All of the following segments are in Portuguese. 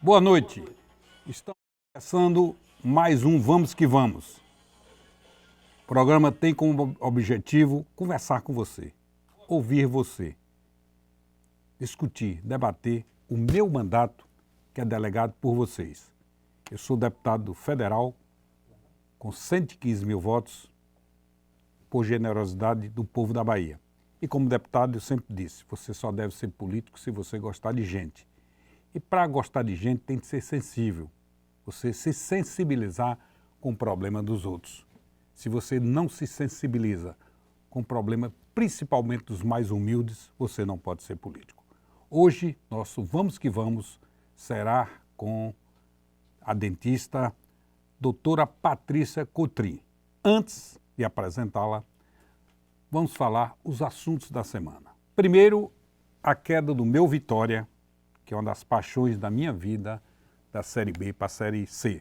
Boa noite. Estamos começando mais um Vamos que Vamos. O programa tem como objetivo conversar com você, ouvir você, discutir, debater o meu mandato que é delegado por vocês. Eu sou deputado federal com 115 mil votos por generosidade do povo da Bahia. E como deputado eu sempre disse, você só deve ser político se você gostar de gente. E para gostar de gente tem que ser sensível, você se sensibilizar com o problema dos outros. Se você não se sensibiliza com o problema, principalmente dos mais humildes, você não pode ser político. Hoje, nosso Vamos que Vamos será com a dentista doutora Patrícia Cotrim. Antes de apresentá-la, vamos falar os assuntos da semana. Primeiro, a queda do meu Vitória, que é uma das paixões da minha vida, da Série B para a Série C.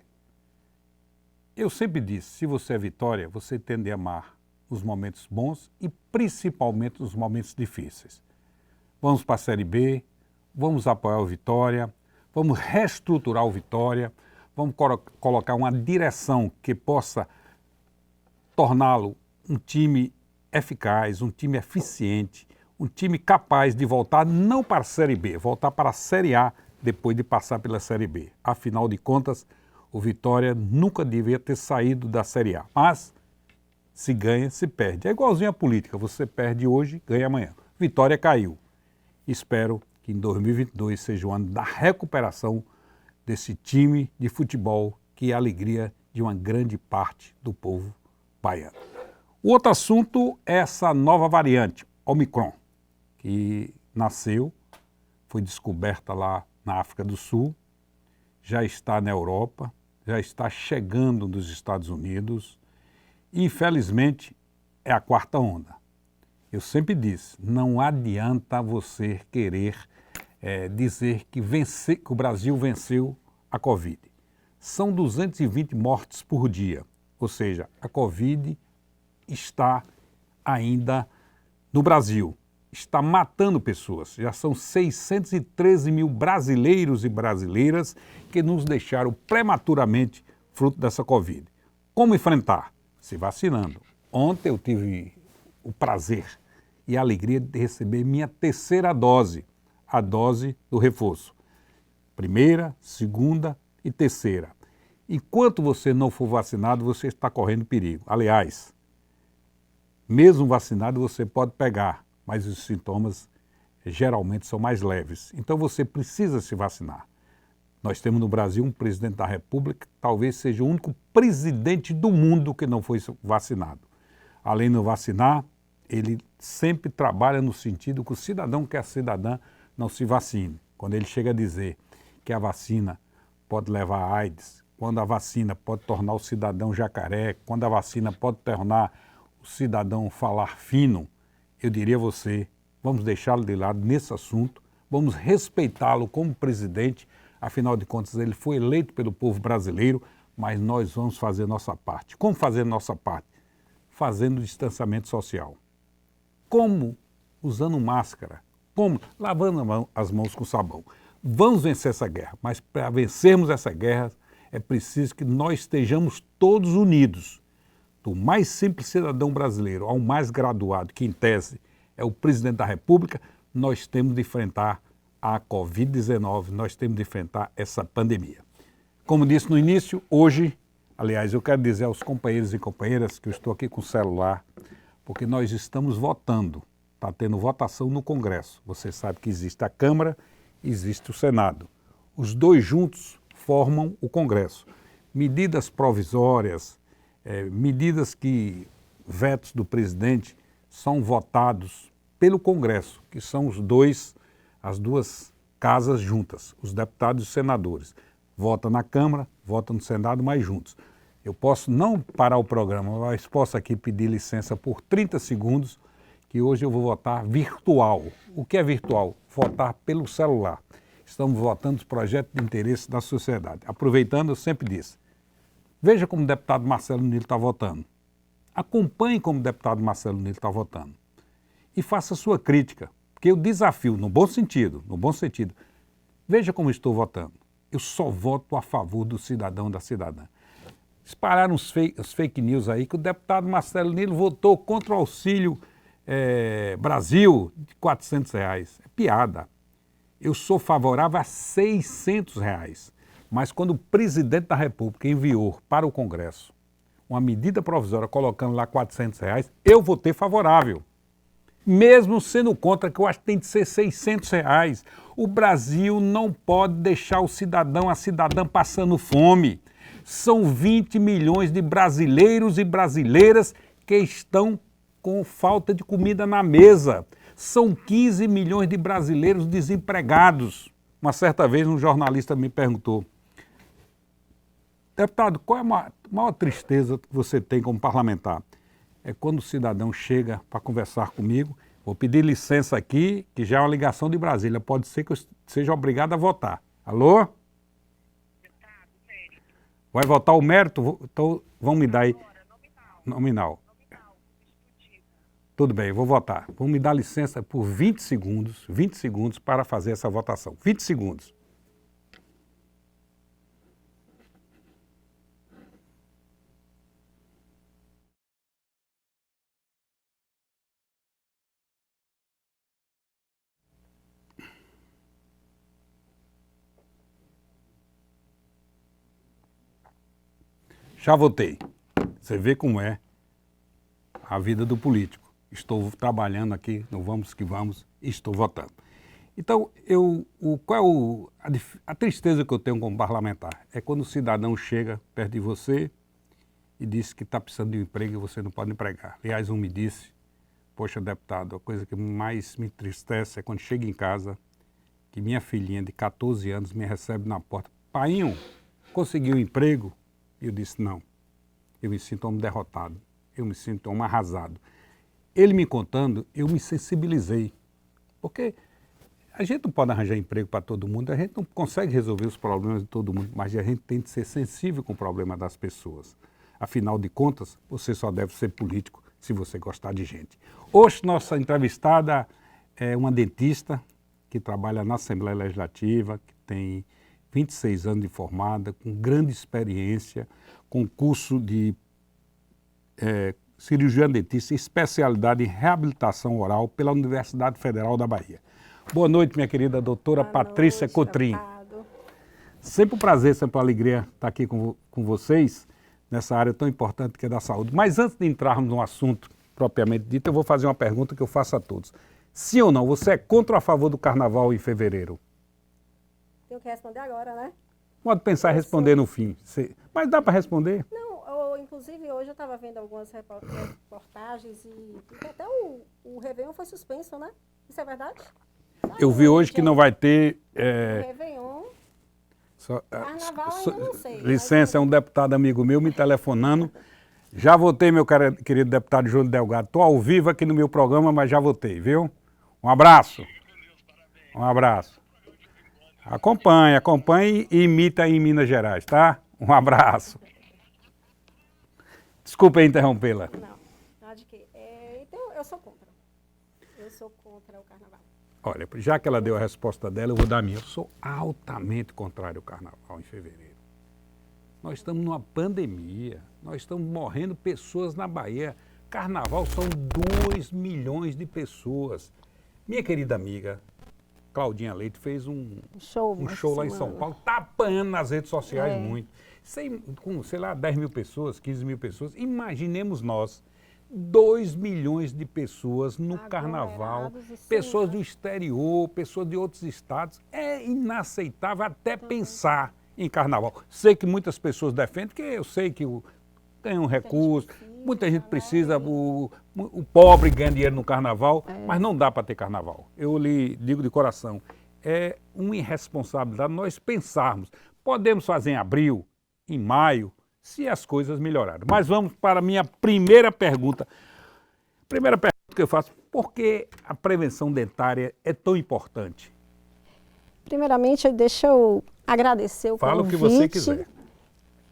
Eu sempre disse, se você é Vitória, você tende a amar os momentos bons e principalmente os momentos difíceis. Vamos para a Série B, vamos apoiar o Vitória, vamos reestruturar o Vitória, vamos colocar uma direção que possa torná-lo um time eficaz, um time eficiente, um time capaz de voltar não para a Série B, voltar para a Série A depois de passar pela Série B. Afinal de contas, o Vitória nunca devia ter saído da Série A. Mas se ganha, se perde. É igualzinho a política, você perde hoje, ganha amanhã. Vitória caiu. Espero que em 2022 seja o ano da recuperação desse time de futebol que é a alegria de uma grande parte do povo baiano. O outro assunto é essa nova variante, Omicron, que nasceu, foi descoberta lá na África do Sul, já está na Europa, já está chegando nos Estados Unidos e, infelizmente, é a quarta onda. Eu sempre disse, não adianta você querer dizer que o Brasil venceu a Covid. São 220 mortes por dia, ou seja, a Covid está ainda no Brasil, está matando pessoas. Já são 613 mil brasileiros e brasileiras que nos deixaram prematuramente fruto dessa Covid. Como enfrentar? Se vacinando. Ontem eu tive o prazer e a alegria de receber minha terceira dose, a dose do reforço. Primeira, segunda e terceira. Enquanto você não for vacinado, você está correndo perigo. Aliás, mesmo vacinado você pode pegar, mas os sintomas geralmente são mais leves. Então você precisa se vacinar. Nós temos no Brasil um presidente da República que talvez seja o único presidente do mundo que não foi vacinado. Além de não vacinar, ele sempre trabalha no sentido que o cidadão que é cidadã não se vacine. Quando ele chega a dizer que a vacina pode levar a AIDS, quando a vacina pode tornar o cidadão jacaré, quando a vacina pode tornar o cidadão falar fino, eu diria a você, vamos deixá-lo de lado nesse assunto, vamos respeitá-lo como presidente, afinal de contas ele foi eleito pelo povo brasileiro, mas nós vamos fazer nossa parte. Como fazer nossa parte? Fazendo distanciamento social. Como? Usando máscara. Como? Lavando as mãos com sabão. Vamos vencer essa guerra, mas para vencermos essa guerra é preciso que nós estejamos todos unidos. Do mais simples cidadão brasileiro ao mais graduado, que em tese é o presidente da República, nós temos de enfrentar a Covid-19, nós temos de enfrentar essa pandemia. Como disse no início, hoje, aliás, eu quero dizer aos companheiros e companheiras que eu estou aqui com o celular, porque nós estamos votando, está tendo votação no Congresso. Você sabe que existe a Câmara e existe o Senado. Os dois juntos formam o Congresso. Medidas provisórias, medidas que vetos do presidente são votados pelo Congresso, que são as duas casas juntas, os deputados e os senadores. Vota na Câmara, vota no Senado, mas juntos. Eu posso não parar o programa, mas posso aqui pedir licença por 30 segundos, que hoje eu vou votar virtual. O que é virtual? Votar pelo celular. Estamos votando os projetos de interesse da sociedade. Aproveitando, eu sempre disse, veja como o deputado Marcelo Nilo está votando. Acompanhe como o deputado Marcelo Nilo está votando. E faça sua crítica, porque eu desafio, no bom sentido, veja como estou votando. eu só voto a favor do cidadão e da cidadã. Espalharam os fake news aí que o deputado Marcelo Nilo votou contra o Auxílio Brasil de R$400. É piada. Eu sou favorável a R$600. Mas quando o presidente da República enviou para o Congresso uma medida provisória colocando lá R$400, eu votei favorável. Mesmo sendo contra, que eu acho que tem de ser R$600. O Brasil não pode deixar o cidadão, a cidadã passando fome. São 20 milhões de brasileiros e brasileiras que estão com falta de comida na mesa. São 15 milhões de brasileiros desempregados. Uma certa vez um jornalista me perguntou: deputado, qual é a maior tristeza que você tem como parlamentar? É quando o cidadão chega para conversar comigo, vou pedir licença aqui, que já é uma ligação de Brasília, pode ser que eu seja obrigado a votar. Alô? Vai votar o mérito? Então, vão me dar aí. Nominal. Tudo bem, eu vou votar. Vão me dar licença por 20 segundos para fazer essa votação. 20 segundos. Já votei. Você vê como é a vida do político. Estou trabalhando aqui no Vamos que Vamos e estou votando. Então, qual é a tristeza que eu tenho como parlamentar? É quando o cidadão chega perto de você e diz que está precisando de um emprego e você não pode empregar. Aliás, um me disse: poxa, deputado, a coisa que mais me entristece é quando chega em casa que minha filhinha de 14 anos me recebe na porta: painho, conseguiu um emprego? E eu disse: não, eu me sinto um derrotado, eu me sinto um arrasado. Ele me contando, eu me sensibilizei, porque a gente não pode arranjar emprego para todo mundo, a gente não consegue resolver os problemas de todo mundo, mas a gente tem que ser sensível com o problema das pessoas. Afinal de contas, você só deve ser político se você gostar de gente. Hoje, nossa entrevistada é uma dentista que trabalha na Assembleia Legislativa, que tem 26 anos de formada, com grande experiência, com curso de cirurgia dentista e especialidade em reabilitação oral pela Universidade Federal da Bahia. Boa noite, minha querida doutora Patrícia Cotrim. Sempre um prazer, sempre uma alegria estar aqui com vocês nessa área tão importante que é da saúde. Mas antes de entrarmos no assunto propriamente dito, eu vou fazer uma pergunta que eu faço a todos. Sim ou não, você é contra ou a favor do carnaval em fevereiro? Tenho que responder agora, né? Pode pensar em responder no fim. Mas dá para responder? Não, inclusive hoje eu estava vendo algumas reportagens e até o Réveillon foi suspenso, né? Isso é verdade? Eu vi hoje que não vai ter... Réveillon, Carnaval ainda não sei. Licença, é um deputado amigo meu me telefonando. Já votei, meu querido deputado Júlio Delgado. Estou ao vivo aqui no meu programa, mas já votei, viu? Um abraço. Um abraço. Acompanhe e imita em Minas Gerais, tá? Um abraço. Desculpa interrompê-la. Não, nada de quê. Então, eu sou contra. Eu sou contra o carnaval. Olha, já que ela deu a resposta dela, eu vou dar a minha. Eu sou altamente contrário ao carnaval em fevereiro. Nós estamos numa pandemia, nós estamos morrendo pessoas na Bahia. Carnaval são 2 milhões de pessoas. Minha querida amiga Claudinha Leite fez um show lá em São Paulo, tá apanhando nas redes sociais muito. Com, sei lá, 10 mil pessoas, 15 mil pessoas. Imaginemos nós, 2 milhões de pessoas no carnaval, pessoas do exterior, pessoas de outros estados. É inaceitável até pensar em carnaval. Sei que muitas pessoas defendem, porque eu sei que tem um recurso, muita gente precisa, o pobre ganha dinheiro no carnaval, mas não dá para ter carnaval. Eu lhe digo de coração, é uma irresponsabilidade nós pensarmos. Podemos fazer em abril, em maio, se as coisas melhorarem. Mas vamos para a minha primeira pergunta. Primeira pergunta que eu faço: por que a prevenção dentária é tão importante? Primeiramente, deixa eu agradecer o convite. Fala o que você quiser.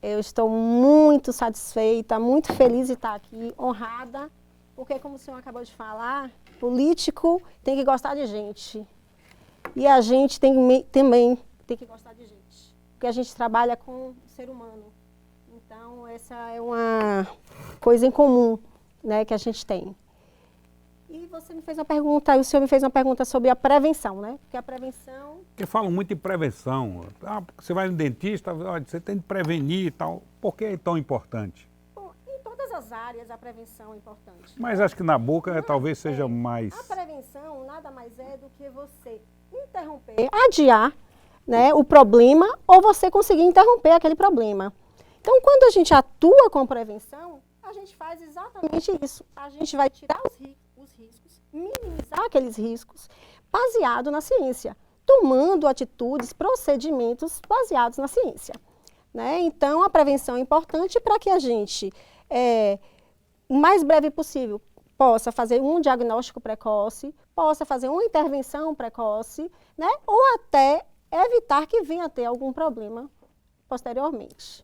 Eu estou muito satisfeita, muito feliz de estar aqui, honrada, porque, como o senhor acabou de falar, político tem que gostar de gente. E a gente também tem que gostar de gente. porque a gente trabalha com o ser humano. Então, essa é uma coisa em comum, né, que a gente tem. E você me fez uma pergunta, o senhor me fez uma pergunta sobre a prevenção, né? Porque a prevenção... Porque falam muito em prevenção. Você vai no dentista, olha, você tem que prevenir e tal. Por que é tão importante? Bom, em todas as áreas a prevenção é importante. Mas acho que na boca talvez seja mais... A prevenção nada mais é do que você interromper, adiar, né, o problema, ou você conseguir interromper aquele problema. Então, quando a gente atua com prevenção, a gente faz exatamente isso. A gente vai tirar os riscos, minimizar aqueles riscos, baseado na ciência, tomando atitudes, procedimentos baseados na ciência, né? Então, a prevenção é importante para que a gente, o mais breve possível, possa fazer um diagnóstico precoce, possa fazer uma intervenção precoce, né? Ou até evitar que venha a ter algum problema posteriormente.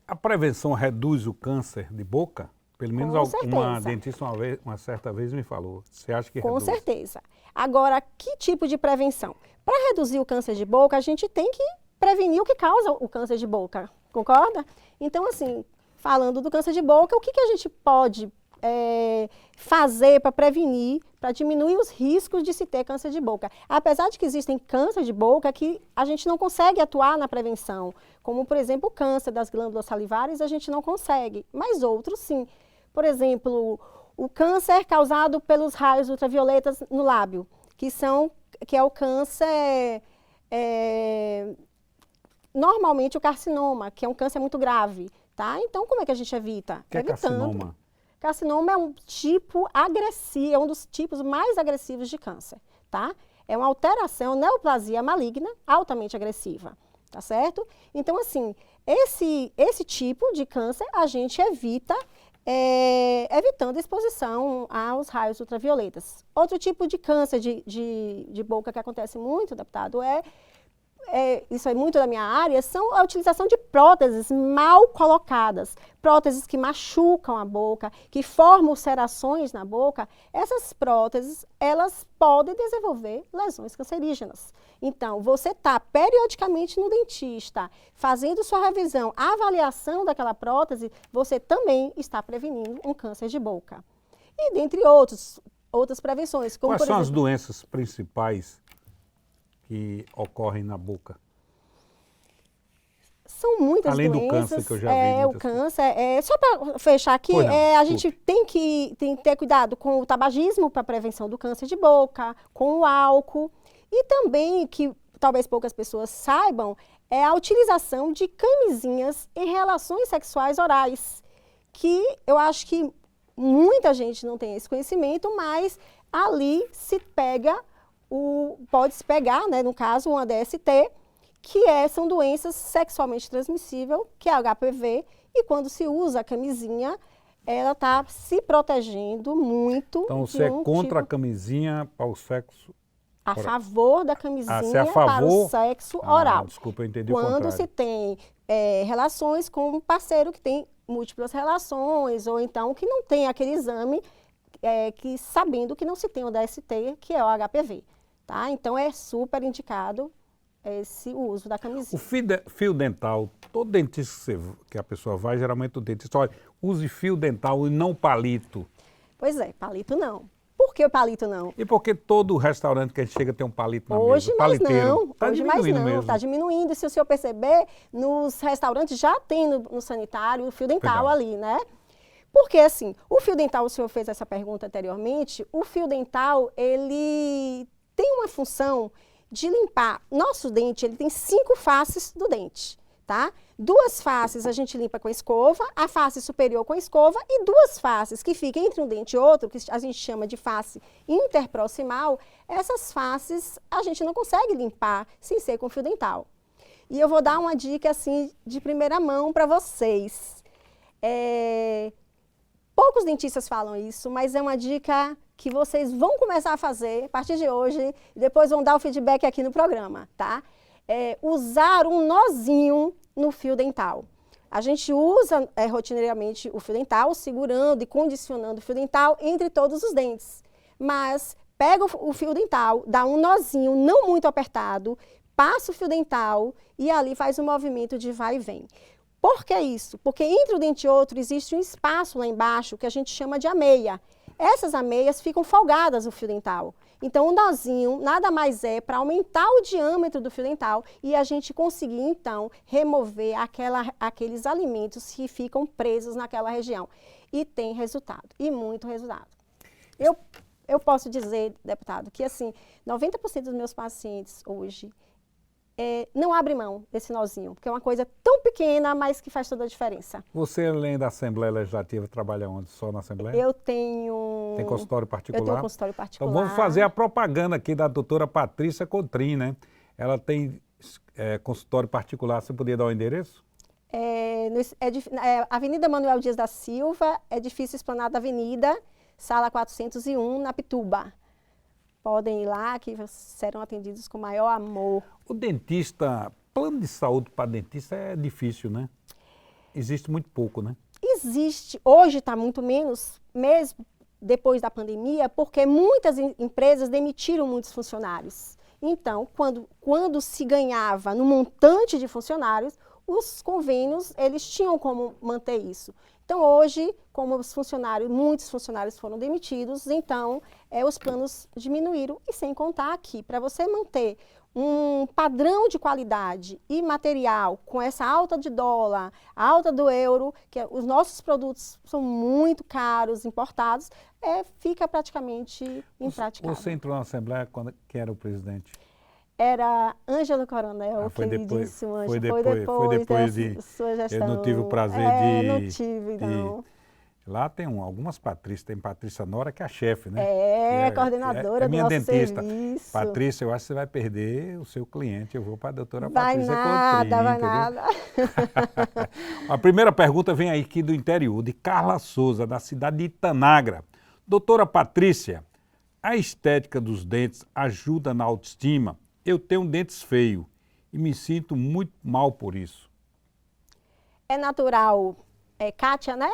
A prevenção reduz o câncer de boca? Pelo menos uma dentista uma certa vez me falou. Você acha que reduz? Com certeza. Agora, que tipo de prevenção? Para reduzir o câncer de boca, a gente tem que prevenir o que causa o câncer de boca, concorda? Então, assim, falando do câncer de boca, o que a gente pode fazer para prevenir, para diminuir os riscos de se ter câncer de boca? Apesar de que existem câncer de boca que a gente não consegue atuar na prevenção, como, por exemplo, o câncer das glândulas salivares, a gente não consegue, mas outros sim. Por exemplo, o câncer causado pelos raios ultravioletas no lábio, que é o câncer, normalmente o carcinoma, que é um câncer muito grave, tá? Então, como é que a gente evita? O que é carcinoma? Carcinoma é um tipo agressivo, é um dos tipos mais agressivos de câncer, tá? É uma alteração, neoplasia maligna, altamente agressiva, tá certo? Então, assim, esse tipo de câncer a gente evita evitando a exposição aos raios ultravioletas. Outro tipo de câncer de boca que acontece muito, deputado, isso é muito da minha área, são a utilização de próteses mal colocadas, próteses que machucam a boca, que formam ulcerações na boca. Essas próteses, elas podem desenvolver lesões cancerígenas. Então, você está periodicamente no dentista, fazendo sua revisão, avaliação daquela prótese, você também está prevenindo um câncer de boca. E dentre outras prevenções. Como, Quais são as doenças principais que ocorrem na boca? São muitas doenças. Além do câncer, que eu já vi. O câncer, só para fechar aqui, a gente tem que ter cuidado com o tabagismo para prevenção do câncer de boca, com o álcool, e também, que talvez poucas pessoas saibam, é a utilização de camisinhas em relações sexuais orais, que eu acho que muita gente não tem esse conhecimento, mas ali se pega pode-se pegar, né, no caso, uma DST, que são doenças sexualmente transmissíveis, que é a HPV, e quando se usa a camisinha, ela está se protegendo muito. Então, você é contra a camisinha para o sexo? A favor da camisinha para o sexo oral. Desculpa, eu entendi o contrário. Quando se tem relações com um parceiro que tem múltiplas relações, ou então que não tem aquele exame, sabendo que não se tem o DST, que é o HPV. Tá? Então, é super indicado o uso da camisinha. O fio dental, todo dentista que a pessoa vai, geralmente o dentista, olha, use fio dental e não palito. Pois é, palito não. Por que o palito não? E por que todo restaurante que a gente chega tem um palito na mesa? Hoje mais não. Está diminuindo mesmo. Está diminuindo. E se o senhor perceber, nos restaurantes já tem no sanitário o fio dental ali, né? Porque, assim, o fio dental, o senhor fez essa pergunta anteriormente, o fio dental, ele tem uma função de limpar. Nosso dente, ele tem 5 faces do dente, tá? 2 faces a gente limpa com a escova, a face superior com a escova, e 2 faces que ficam entre um dente e outro, que a gente chama de face interproximal, essas faces a gente não consegue limpar sem ser com fio dental. E eu vou dar uma dica, assim, de primeira mão para vocês. Poucos dentistas falam isso, mas é uma dica que vocês vão começar a fazer a partir de hoje e depois vão dar o feedback aqui no programa, tá? Usar um nozinho no fio dental. A gente usa rotineiramente o fio dental, segurando e condicionando o fio dental entre todos os dentes. Mas pega o fio dental, dá um nozinho não muito apertado, passa o fio dental e ali faz um movimento de vai e vem. Por que isso? Porque entre o dente e outro existe um espaço lá embaixo que a gente chama de ameia. Essas ameias ficam folgadas no fio dental. Então, o nozinho nada mais é para aumentar o diâmetro do fio dental e a gente conseguir, então, remover aqueles alimentos que ficam presos naquela região. E tem resultado, e muito resultado. Eu posso dizer, deputado, que assim, 90% dos meus pacientes hoje não abrem mão desse nozinho, porque é uma coisa tão pequena, mas que faz toda a diferença. Você, além da Assembleia Legislativa, trabalha onde? Só na Assembleia? Eu tenho... Tem consultório particular? Eu tenho um consultório particular. Então vamos fazer a propaganda aqui da doutora Patrícia Cotrim, né? Ela tem consultório particular, você poderia dar o endereço? Avenida Manuel Dias da Silva, Edifício Esplanada Avenida, sala 401, na Pituba. Podem ir lá, que serão atendidos com maior amor. O dentista, plano de saúde para dentista é difícil, né? Existe muito pouco, né? Existe, hoje está muito menos, mesmo depois da pandemia, porque muitas empresas demitiram muitos funcionários. Então, quando se ganhava no montante de funcionários, os convênios, eles tinham como manter isso. Então, hoje, como muitos funcionários foram demitidos, então, os planos diminuíram. E sem contar aqui, para você manter um padrão de qualidade e material com essa alta de dólar, alta do euro, que os nossos produtos são muito caros, importados, fica praticamente impraticável. Você entrou na Assembleia quando que era o presidente? Era Ângelo Coronel, queridíssimo Ângelo. Foi depois de sua gestão. Eu não tive o prazer de... Não tive, não. Lá tem algumas Patrícias, tem Patrícia Nora, que é a chefe, né? Coordenadora do nosso dentista. Serviço. Patrícia, eu acho que você vai perder o seu cliente. Eu vou para a doutora Patrícia Cotrim. Vai nada. A primeira pergunta vem aí aqui do interior, de Carla Souza, da cidade de Itanagra. Doutora Patrícia, a estética dos dentes ajuda na autoestima? Eu tenho dentes feios e me sinto muito mal por isso. É natural, Kátia, né?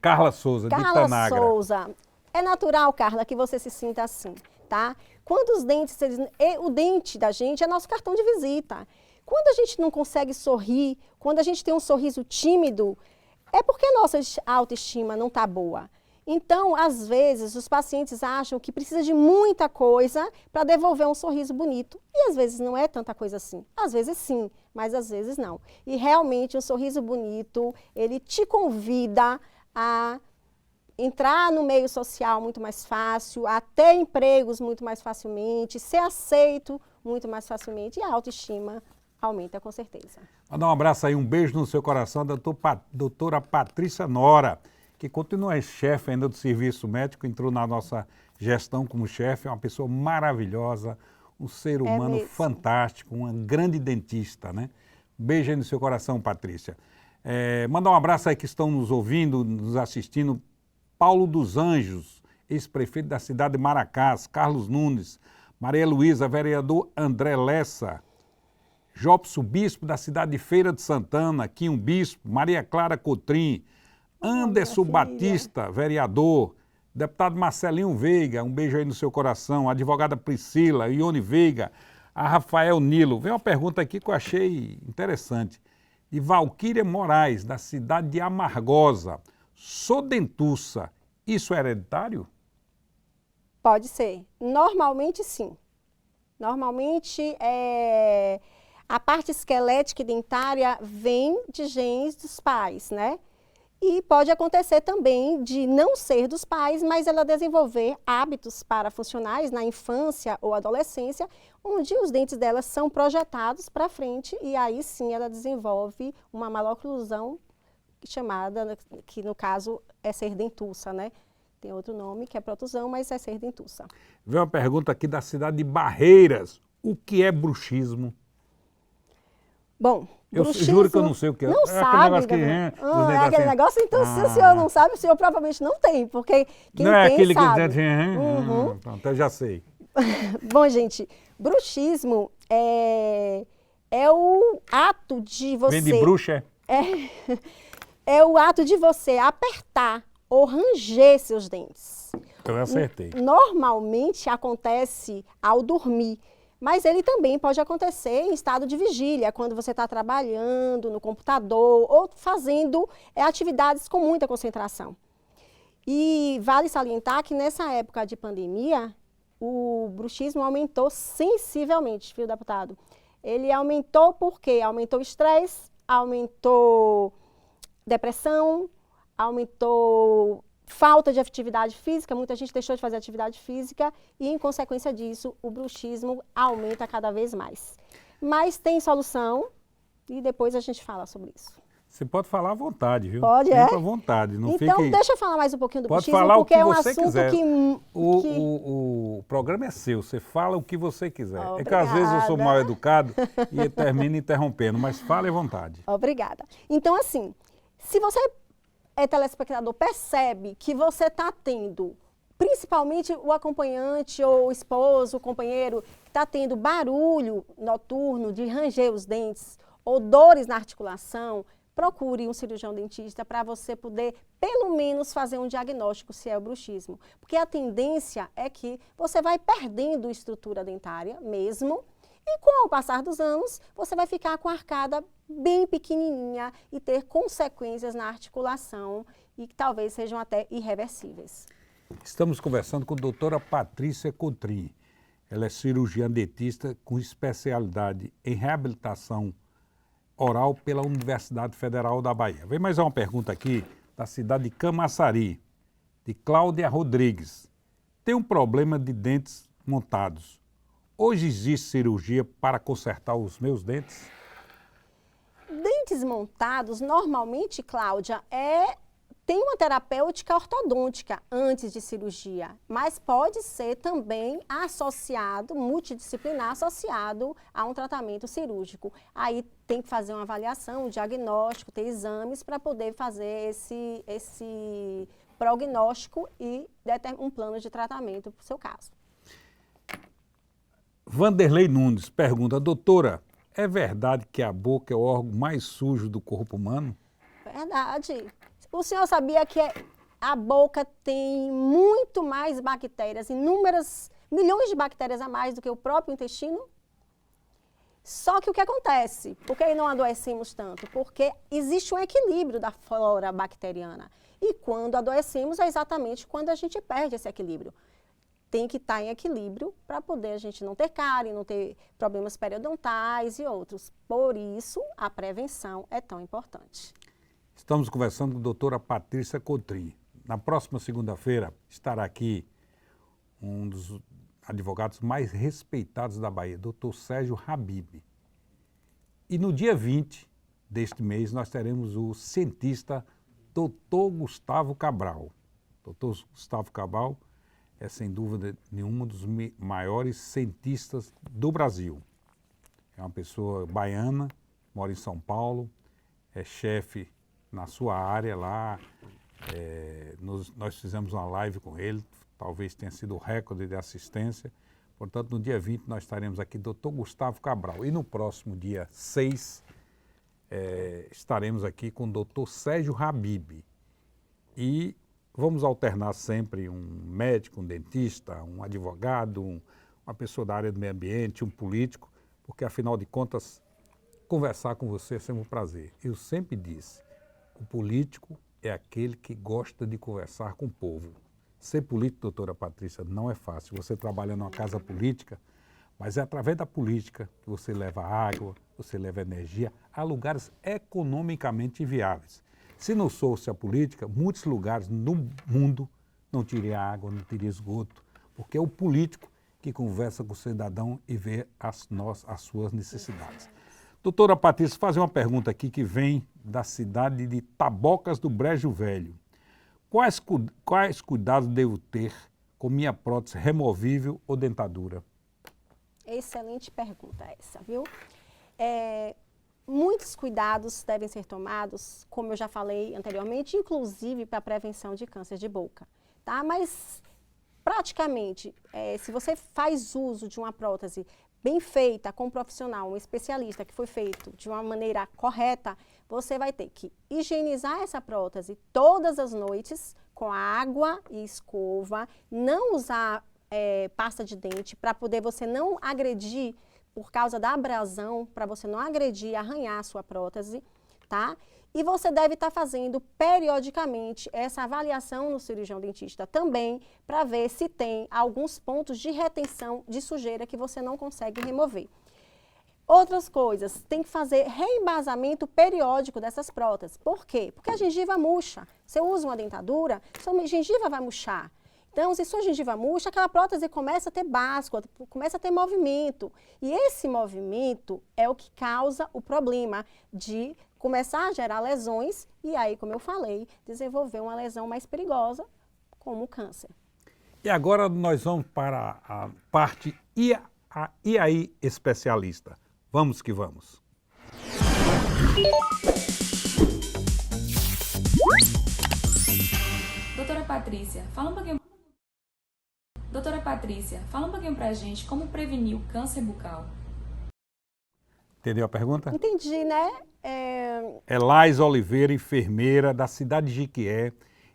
Carla Souza, de Itanagra. Carla Souza, é natural, Carla, que você se sinta assim, tá? Quando os dentes, o dente da gente é nosso cartão de visita. Quando a gente não consegue sorrir, quando a gente tem um sorriso tímido, é porque a nossa autoestima não está boa. Então, às vezes, os pacientes acham que precisa de muita coisa para devolver um sorriso bonito. E às vezes não é tanta coisa assim. Às vezes sim, mas às vezes não. E realmente um sorriso bonito, ele te convida a entrar no meio social muito mais fácil, a ter empregos muito mais facilmente, ser aceito muito mais facilmente e a autoestima aumenta com certeza. Mandar um abraço aí, um beijo no seu coração da doutora Patrícia Nora, que continua chefe ainda do serviço médico, entrou na nossa gestão como chefe, é uma pessoa maravilhosa, um ser humano fantástico, uma grande dentista, né? Beijo aí no seu coração, Patrícia. Mandar um abraço aí que estão nos ouvindo, nos assistindo, Paulo dos Anjos, ex-prefeito da cidade de Maracás, Carlos Nunes, Maria Luísa, vereador André Lessa, Jobson Bispo, da cidade de Feira de Santana, Quinho Bispo, Maria Clara Cotrim, Anderson Batista, vereador, deputado Marcelinho Veiga, um beijo aí no seu coração, a advogada Priscila, Ione Veiga, a Rafael Nilo. Vem uma pergunta aqui que eu achei interessante, de Valquíria Moraes, da cidade de Amargosa. Sou dentuça, isso é hereditário? Pode ser. Normalmente, sim. Normalmente, a parte esquelética e dentária vem de genes dos pais, né? E pode acontecer também de não ser dos pais, mas ela desenvolver hábitos parafuncionais na infância ou adolescência, onde os dentes dela são projetados para frente e aí sim ela desenvolve uma maloclusão chamada, que no caso é ser dentuça, né? Tem outro nome que é protusão, mas é ser dentuça. Vem uma pergunta aqui da cidade de Barreiras. O que é bruxismo? Bom, eu juro que eu não sei o que é. Não sabe. Aquele negócio, então se o senhor não sabe, o senhor provavelmente não tem, porque quem não tem é aquele sabe. Que... Pronto, eu já sei. Bom, gente, bruxismo é o ato de você... Vem de bruxa? É o ato de você apertar ou ranger seus dentes. Eu acertei. Normalmente acontece ao dormir. Mas ele também pode acontecer em estado de vigília, quando você está trabalhando no computador ou fazendo atividades com muita concentração. E vale salientar que nessa época de pandemia, o bruxismo aumentou sensivelmente, viu, deputado? Ele aumentou porque aumentou o estresse, aumentou depressão, aumentou falta de atividade física, muita gente deixou de fazer atividade física e, em consequência disso, o bruxismo aumenta cada vez mais. Mas tem solução e depois a gente fala sobre isso. Você pode falar à vontade, viu? Pode, Fica à vontade. Não então, fique... deixa eu falar mais um pouquinho do Pode bruxismo, falar porque o que é um você assunto quiser. que... O programa é seu, você fala o que você quiser. Obrigada. É que às vezes eu sou mal educado e termino interrompendo, mas fale à vontade. Obrigada. Então, assim, se você telespectador percebe que você está tendo, principalmente o acompanhante ou o esposo, o companheiro, está tendo barulho noturno de ranger os dentes ou dores na articulação, procure um cirurgião dentista para você poder, pelo menos, fazer um diagnóstico se é o bruxismo. Porque a tendência é que você vai perdendo estrutura dentária mesmo, e com o passar dos anos, você vai ficar com a arcada bem pequenininha e ter consequências na articulação e que talvez sejam até irreversíveis. Estamos conversando com a doutora Patrícia Cotrim. Ela é cirurgiã dentista com especialidade em reabilitação oral pela Universidade Federal da Bahia. Vem mais uma pergunta aqui da cidade de Camaçari, de Cláudia Rodrigues. Tem um problema de dentes montados. Hoje existe cirurgia para consertar os meus dentes? Dentes montados, normalmente, Cláudia, tem uma terapêutica ortodôntica antes de cirurgia, mas pode ser também associado, multidisciplinar, associado a um tratamento cirúrgico. Aí tem que fazer uma avaliação, um diagnóstico, ter exames para poder fazer esse prognóstico e um plano de tratamento para o seu caso. Vanderlei Nunes pergunta, doutora, é verdade que a boca é o órgão mais sujo do corpo humano? Verdade. O senhor sabia que a boca tem muito mais bactérias, inúmeras, milhões de bactérias a mais do que o próprio intestino? Só que o que acontece? Por que não adoecemos tanto? Porque existe um equilíbrio da flora bacteriana. E quando adoecemos é exatamente quando a gente perde esse equilíbrio. Tem que estar em equilíbrio para poder a gente não ter cárie, não ter problemas periodontais e outros. Por isso, a prevenção é tão importante. Estamos conversando com a doutora Patrícia Cotrim. Na próxima segunda-feira estará aqui um dos advogados mais respeitados da Bahia, doutor Sérgio Habib. E no dia 20 deste mês nós teremos o cientista doutor Gustavo Cabral. Doutor Gustavo Cabral é, sem dúvida nenhuma, um dos maiores cientistas do Brasil. É uma pessoa baiana, mora em São Paulo, é chefe na sua área lá. Nós fizemos uma live com ele, talvez tenha sido o recorde de assistência. Portanto, no dia 20 nós estaremos aqui, doutor Gustavo Cabral. E no próximo dia 6, estaremos aqui com o doutor Sérgio Habib. E vamos alternar sempre um médico, um dentista, um advogado, uma pessoa da área do meio ambiente, um político, porque, afinal de contas, conversar com você é sempre um prazer. Eu sempre disse, o político é aquele que gosta de conversar com o povo. Ser político, doutora Patrícia, não é fácil. Você trabalha numa casa política, mas é através da política que você leva água, você leva energia a lugares economicamente inviáveis. Se não fosse a política, muitos lugares no mundo não teriam água, não teriam esgoto, porque é o político que conversa com o cidadão e vê as suas necessidades. Doutora Patrícia, fazer uma pergunta aqui que vem da cidade de Tabocas do Brejo Velho. Quais cuidados devo ter com minha prótese removível ou dentadura? Excelente pergunta essa, viu? Muitos cuidados devem ser tomados, como eu já falei anteriormente, inclusive para a prevenção de câncer de boca, tá? Mas, praticamente, se você faz uso de uma prótese bem feita, com um profissional, um especialista, que foi feito de uma maneira correta, você vai ter que higienizar essa prótese todas as noites com água e escova, não usar pasta de dente para poder você não agredir por causa da abrasão, para você não agredir, arranhar a sua prótese, tá? E você deve estar fazendo periodicamente essa avaliação no cirurgião dentista também, para ver se tem alguns pontos de retenção de sujeira que você não consegue remover. Outras coisas, tem que fazer reembasamento periódico dessas próteses. Por quê? Porque a gengiva murcha. Você usa uma dentadura, sua gengiva vai murchar. Então, se sua gengiva murcha, aquela prótese começa a ter báscula, começa a ter movimento. E esse movimento é o que causa o problema de começar a gerar lesões e aí, como eu falei, desenvolver uma lesão mais perigosa, como o câncer. E agora nós vamos para a parte E aí, especialista? Vamos que vamos. Doutora Patrícia, fala um pouquinho pra gente como prevenir o câncer bucal. Entendeu a pergunta? Entendi, né? Elais Oliveira, enfermeira da cidade de Jequié,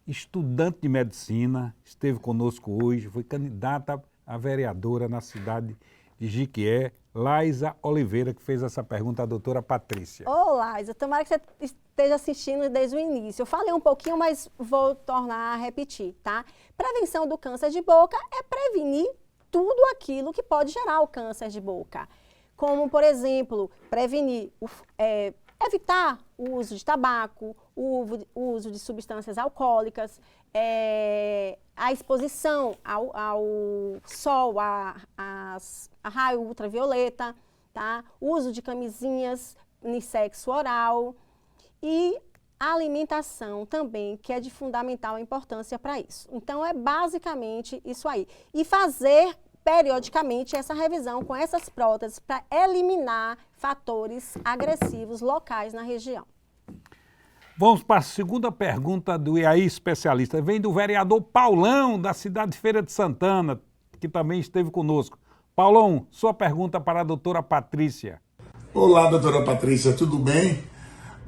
estudante de medicina, esteve conosco hoje, foi candidata a vereadora na cidade de Jequié. Laisa Oliveira, que fez essa pergunta à doutora Patrícia. Ô, Laisa, tomara que você esteja assistindo desde o início. Eu falei um pouquinho, mas vou tornar a repetir, tá? Prevenção do câncer de boca é prevenir tudo aquilo que pode gerar o câncer de boca. Como, por exemplo, prevenir, evitar o uso de tabaco, o uso de substâncias alcoólicas, a exposição ao sol, a raio ultravioleta, tá? O uso de camisinhas unissexo oral e a alimentação também, que é de fundamental importância para isso. Então, é basicamente isso aí. E fazer periodicamente essa revisão com essas próteses para eliminar fatores agressivos locais na região. Vamos para a segunda pergunta do E aí, especialista. Vem do vereador Paulão, da cidade de Feira de Santana, que também esteve conosco. Paulão, sua pergunta para a doutora Patrícia. Olá, doutora Patrícia, tudo bem?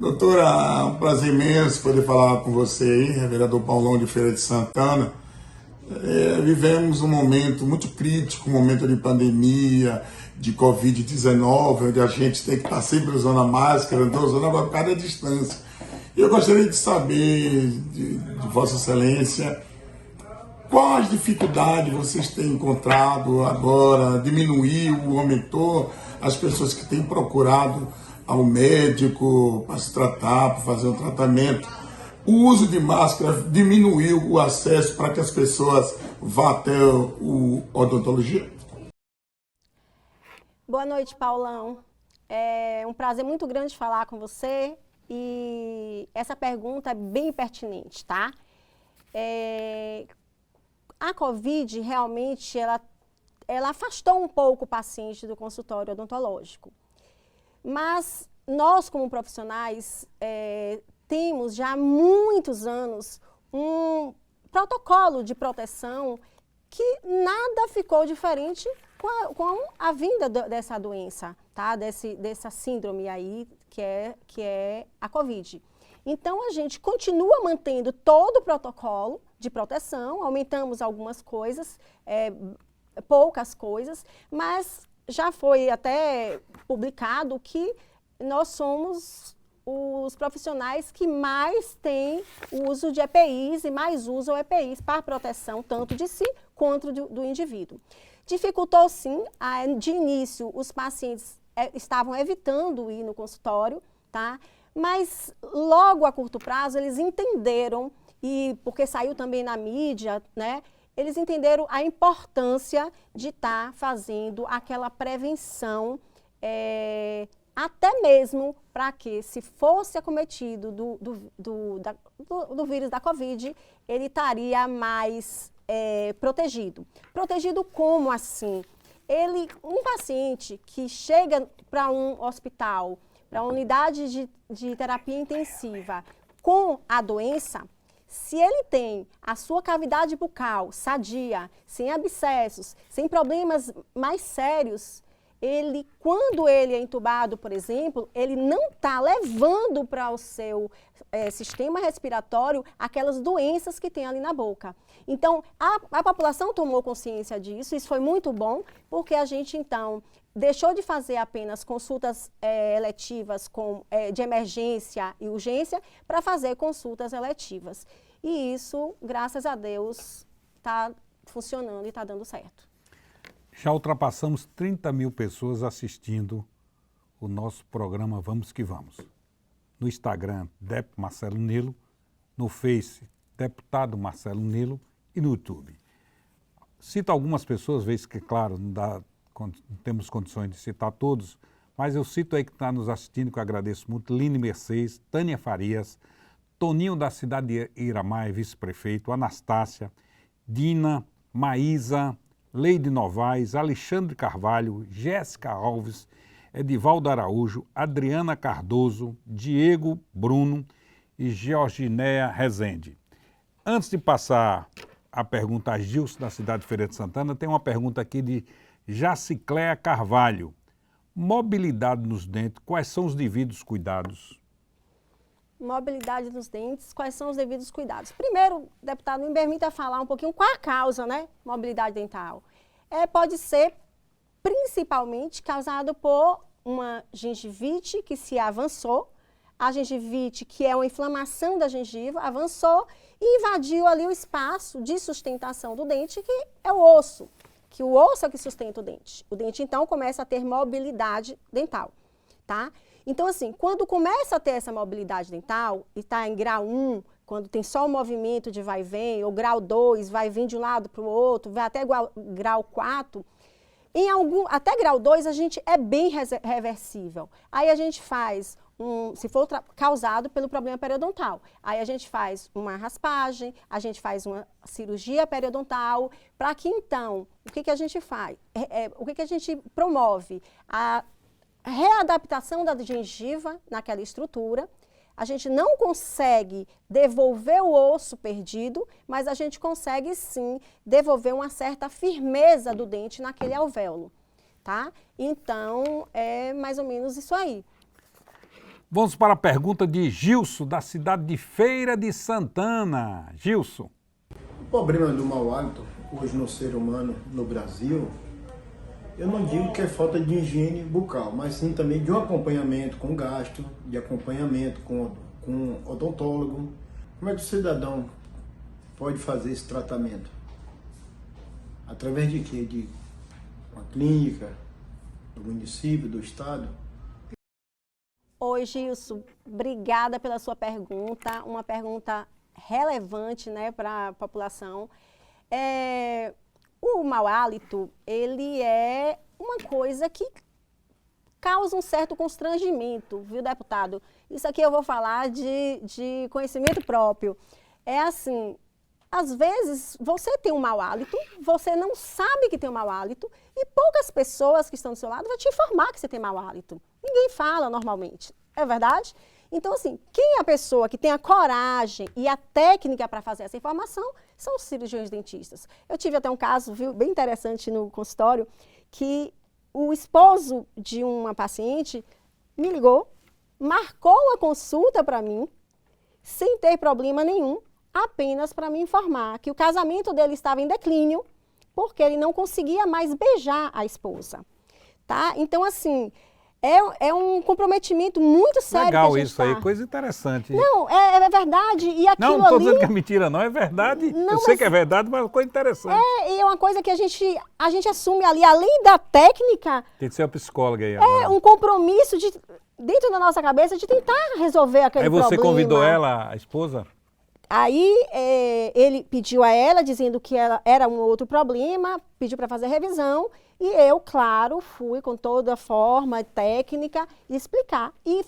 Doutora, é um prazer imenso poder falar com você aí, vereador Paulão de Feira de Santana. Vivemos um momento muito crítico, um momento de pandemia, de Covid-19, onde a gente tem que estar sempre usando a máscara, usando a cada distância. Eu gostaria de saber de Vossa Excelência quais dificuldades vocês têm encontrado agora, diminuiu, aumentou as pessoas que têm procurado ao médico para se tratar, para fazer um tratamento. O uso de máscara diminuiu o acesso para que as pessoas vá até o odontologia? Boa noite, Paulão. É um prazer muito grande falar com você e essa pergunta é bem pertinente, tá? A Covid realmente ela afastou um pouco o paciente do consultório odontológico, mas nós como profissionais temos já há muitos anos um protocolo de proteção que nada ficou diferente com a vinda dessa doença, tá? Dessa síndrome aí, que é a Covid. Então, a gente continua mantendo todo o protocolo de proteção, aumentamos algumas coisas, poucas coisas, mas já foi até publicado que nós somos os profissionais que mais têm o uso de EPIs e mais usam EPIs para proteção tanto de si quanto do indivíduo. Dificultou sim, de início os pacientes estavam evitando ir no consultório, tá? Mas logo a curto prazo eles entenderam, e porque saiu também na mídia, né? Eles entenderam a importância de estar fazendo aquela prevenção, até mesmo para que, se fosse acometido do vírus da Covid, ele estaria mais protegido. Protegido como assim? Um paciente que chega para um hospital, para uma unidade de terapia intensiva com a doença, se ele tem a sua cavidade bucal sadia, sem abscessos, sem problemas mais sérios, ele, quando ele é entubado, por exemplo, ele não está levando para o seu sistema respiratório aquelas doenças que tem ali na boca. Então, a população tomou consciência disso, isso foi muito bom, porque a gente, então, deixou de fazer apenas consultas eletivas de emergência e urgência para fazer consultas eletivas. E isso, graças a Deus, está funcionando e está dando certo. Já ultrapassamos 30 mil pessoas assistindo o nosso programa Vamos que Vamos. No Instagram, Dep Marcelo Nilo, no Face, Deputado Marcelo Nilo e no YouTube. Cito algumas pessoas, vezes que, claro, não temos condições de citar todos, mas eu cito aí que está nos assistindo, que eu agradeço muito, Line Mercedes, Tânia Farias, Toninho da cidade de Iramar, vice-prefeito, Anastácia, Dina, Maísa, Leide Novaes, Alexandre Carvalho, Jéssica Alves, Edivaldo Araújo, Adriana Cardoso, Diego Bruno e Georginéia Rezende. Antes de passar a pergunta a Gilson, da cidade de Feira de Santana, tem uma pergunta aqui de Jacicléa Carvalho. Mobilidade nos dentes, quais são os devidos cuidados? Mobilidade nos dentes, quais são os devidos cuidados? Primeiro, deputado, me permita falar um pouquinho qual a causa, né? Mobilidade dental. Pode ser principalmente causado por uma gengivite que se avançou, a gengivite, que é uma inflamação da gengiva, avançou e invadiu ali o espaço de sustentação do dente, que é o osso, que o osso é o que sustenta o dente. O dente, então, começa a ter mobilidade dental, tá? Então, assim, quando começa a ter essa mobilidade dental, e está em grau 1, quando tem só o movimento de vai e vem, ou grau 2, vai vir de um lado para o outro, vai até grau 4, até grau 2 a gente é bem reversível. Aí a gente faz, se for causado pelo problema periodontal, aí a gente faz uma raspagem, a gente faz uma cirurgia periodontal, para que então, o que a gente faz? O que a gente promove? A readaptação da gengiva naquela estrutura. A gente não consegue devolver o osso perdido, mas a gente consegue sim devolver uma certa firmeza do dente naquele alvéolo, tá? Então, é mais ou menos isso aí. Vamos para a pergunta de Gilson, da cidade de Feira de Santana. Gilson. O problema do mau hálito hoje no ser humano no Brasil, eu não digo que é falta de higiene bucal, mas sim também de um acompanhamento com gastro, de acompanhamento com odontólogo. Como é que o cidadão pode fazer esse tratamento? Através de quê? De uma clínica, do município, do estado? Oi, Gilson, obrigada pela sua pergunta, uma pergunta relevante, né, para a população. O mau hálito, ele é uma coisa que causa um certo constrangimento, viu, deputado? Isso aqui eu vou falar de conhecimento próprio. É assim, às vezes você tem um mau hálito, você não sabe que tem um mau hálito e poucas pessoas que estão do seu lado vão te informar que você tem mau hálito. Ninguém fala normalmente, é verdade? Então, assim, quem é a pessoa que tem a coragem e a técnica para fazer essa informação são os cirurgiões dentistas. Eu tive até um caso, viu, bem interessante no consultório, que o esposo de uma paciente me ligou, marcou uma consulta para mim, sem ter problema nenhum, apenas para me informar que o casamento dele estava em declínio, porque ele não conseguia mais beijar a esposa, tá? Então, assim, é um comprometimento muito sério. Legal isso aí, coisa interessante. Não, é verdade. E aquilo não estou ali... dizendo que é mentira, não, é verdade. Não, eu sei que é verdade, mas é uma coisa interessante. E é uma coisa que a gente assume ali, além da técnica... Tem que ser uma psicóloga aí agora. Um compromisso dentro da nossa cabeça de tentar resolver aquele problema. Aí você convidou ela, a esposa? Aí ele pediu a ela, dizendo que era um outro problema, pediu para fazer revisão, e eu, claro, fui com toda a forma técnica explicar. E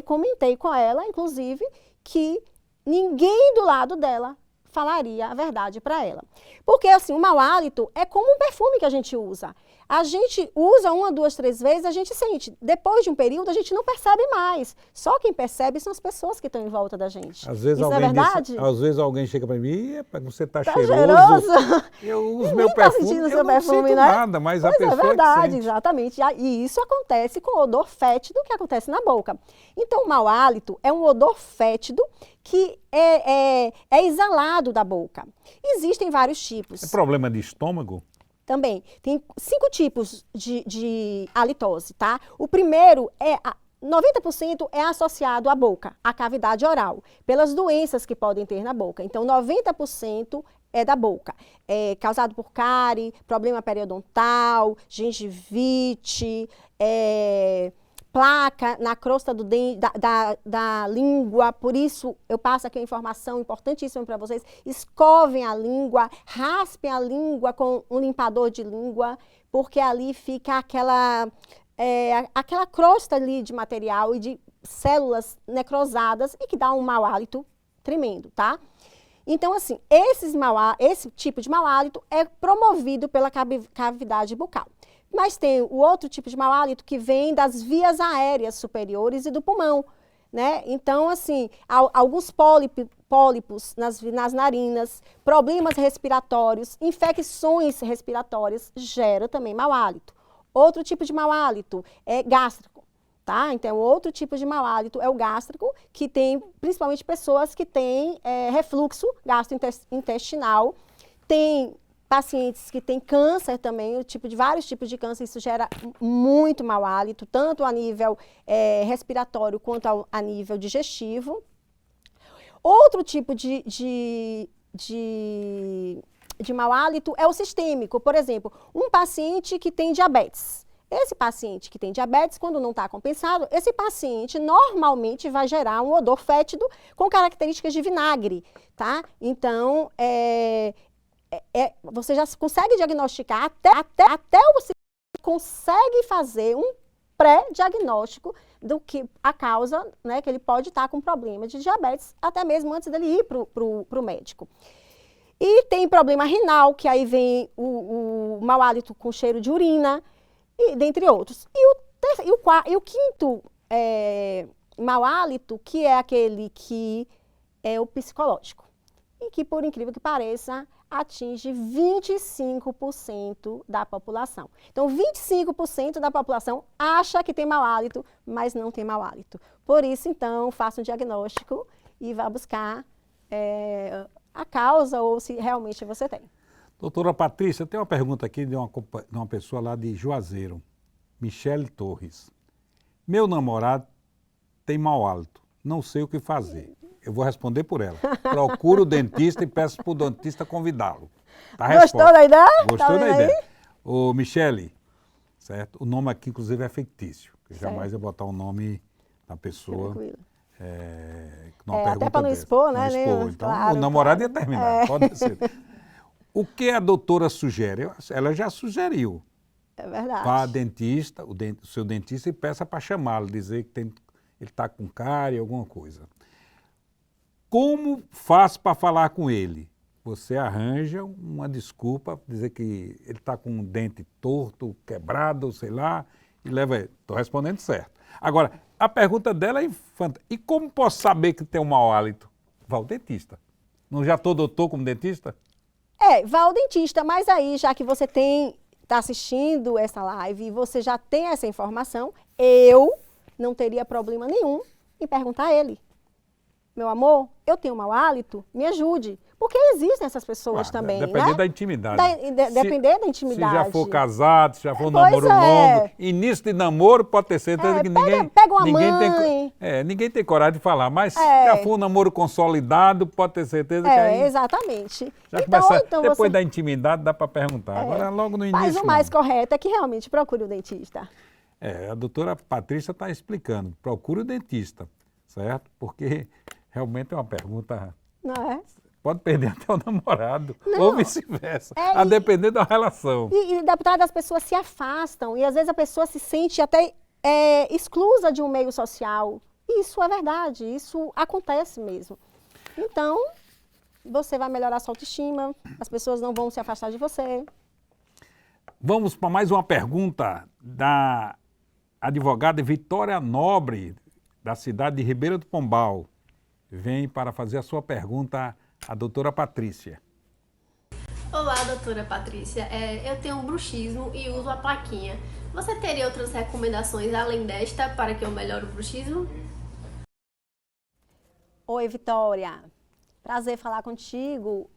comentei com ela, inclusive, que ninguém do lado dela falaria a verdade para ela. Porque, assim, o mau hálito é como um perfume que a gente usa. A gente usa 1, 2, 3 vezes, a gente sente. Depois de um período, a gente não percebe mais. Só quem percebe são as pessoas que estão em volta da gente. Às vezes Isso alguém é verdade? às vezes alguém chega para mim, epa, você tá Tá cheiroso. cheiroso? Eu uso Ninguém meu tá perfume, sentindo eu seu não perfume, sinto né? nada, mas a Pois pessoa é verdade, que sente. exatamente. E isso acontece com o odor fétido que acontece na boca. Então, o mau hálito é um odor fétido que é exalado da boca. Existem vários tipos. É problema de estômago? Também. Tem 5 tipos de halitose, tá? O primeiro 90% é associado à boca, à cavidade oral, pelas doenças que podem ter na boca. Então, 90% é da boca. É causado por cárie, problema periodontal, gengivite, placa na crosta do dente, da língua. Por isso, eu passo aqui uma informação importantíssima para vocês. Escovem a língua, raspem a língua com um limpador de língua, porque ali fica aquela crosta ali de material e de células necrosadas e que dá um mau hálito tremendo, tá? Então, assim, esse tipo de mau hálito é promovido pela cavidade bucal. Mas tem o outro tipo de mau hálito que vem das vias aéreas superiores e do pulmão, né? Então, assim, alguns pólipos nas narinas, problemas respiratórios, infecções respiratórias geram também mau hálito. Outro tipo de mau hálito é gástrico, tá? Então, outro tipo de mau hálito é o gástrico, que tem principalmente pessoas que têm refluxo gastrointestinal, tem pacientes que têm câncer também, vários tipos de câncer, isso gera muito mau hálito, tanto a nível respiratório quanto a nível digestivo. Outro tipo de mau hálito é o sistêmico. Por exemplo, um paciente que tem diabetes. Esse paciente que tem diabetes, quando não está compensado, esse paciente normalmente vai gerar um odor fétido com características de vinagre, tá? Então, você já consegue diagnosticar, até você consegue fazer um pré-diagnóstico do que a causa, né, que ele pode estar com problema de diabetes, até mesmo antes dele ir para o médico. E tem problema renal, que aí vem o mau hálito com cheiro de urina, e dentre outros. E o quinto mau hálito, que é aquele que é o psicológico, e que, por incrível que pareça, atinge 25% da população. Então, 25% da população acha que tem mau hálito, mas não tem mau hálito. Por isso, então, faça um diagnóstico e vá buscar a causa ou se realmente você tem. Doutora Patrícia, tem uma pergunta aqui de uma pessoa lá de Juazeiro, Michele Torres. Meu namorado tem mau hálito, não sei o que fazer. Eu vou responder por ela. Procuro o dentista e peço para o dentista convidá-lo. Tá. Gostou da ideia? Gostou da ideia? Ô, Michele, certo? O nome aqui, inclusive, é fictício. Eu jamais ia botar o nome da pessoa. Tranquilo. Até para não expor, né? Não expor. Então, claro, o namorado ia terminar, pode ser. O que a doutora sugere? Ela já sugeriu. É verdade. Vá a dentista, o seu dentista, e peça para chamá-lo, dizer que ele está com cárie, alguma coisa. Como faço para falar com ele? Você arranja uma desculpa, dizer que ele está com um dente torto, quebrado, sei lá, e leva ele. Estou respondendo certo. Agora, a pergunta dela é infanta. E como posso saber que tem um mau hálito? Vá ao dentista. Não já estou doutor como dentista? Vá ao dentista, mas aí, já que você está assistindo essa live e você já tem essa informação, eu não teria problema nenhum em perguntar a ele. Meu amor, eu tenho mau hálito, me ajude. Porque existem essas pessoas também, depender né? da intimidade. Depender da intimidade. Se já for casado, se já for namoro longo, início de namoro, pode ter certeza que pega uma mãe. Ninguém tem coragem de falar, mas se já for um namoro consolidado, pode ter certeza que aí... Exatamente. Então depois da intimidade dá para perguntar. Agora, logo no início... Mas o mais correto é que realmente procure o dentista. A doutora Patrícia está explicando. Procure o dentista, certo? Porque realmente é uma pergunta... Não é? Pode perder até o namorado, ou vice-versa, a depender da relação. E deputada, as pessoas se afastam, e às vezes a pessoa se sente até exclusa de um meio social. Isso é verdade, isso acontece mesmo. Então, você vai melhorar a sua autoestima, as pessoas não vão se afastar de você. Vamos para mais uma pergunta da advogada Vitória Nobre, da cidade de Ribeira do Pombal. Vem para fazer a sua pergunta a doutora Patrícia. Olá, doutora Patrícia. Eu tenho bruxismo e uso a plaquinha. Você teria outras recomendações além desta para que eu melhore o bruxismo? Oi, Vitória. Prazer falar contigo.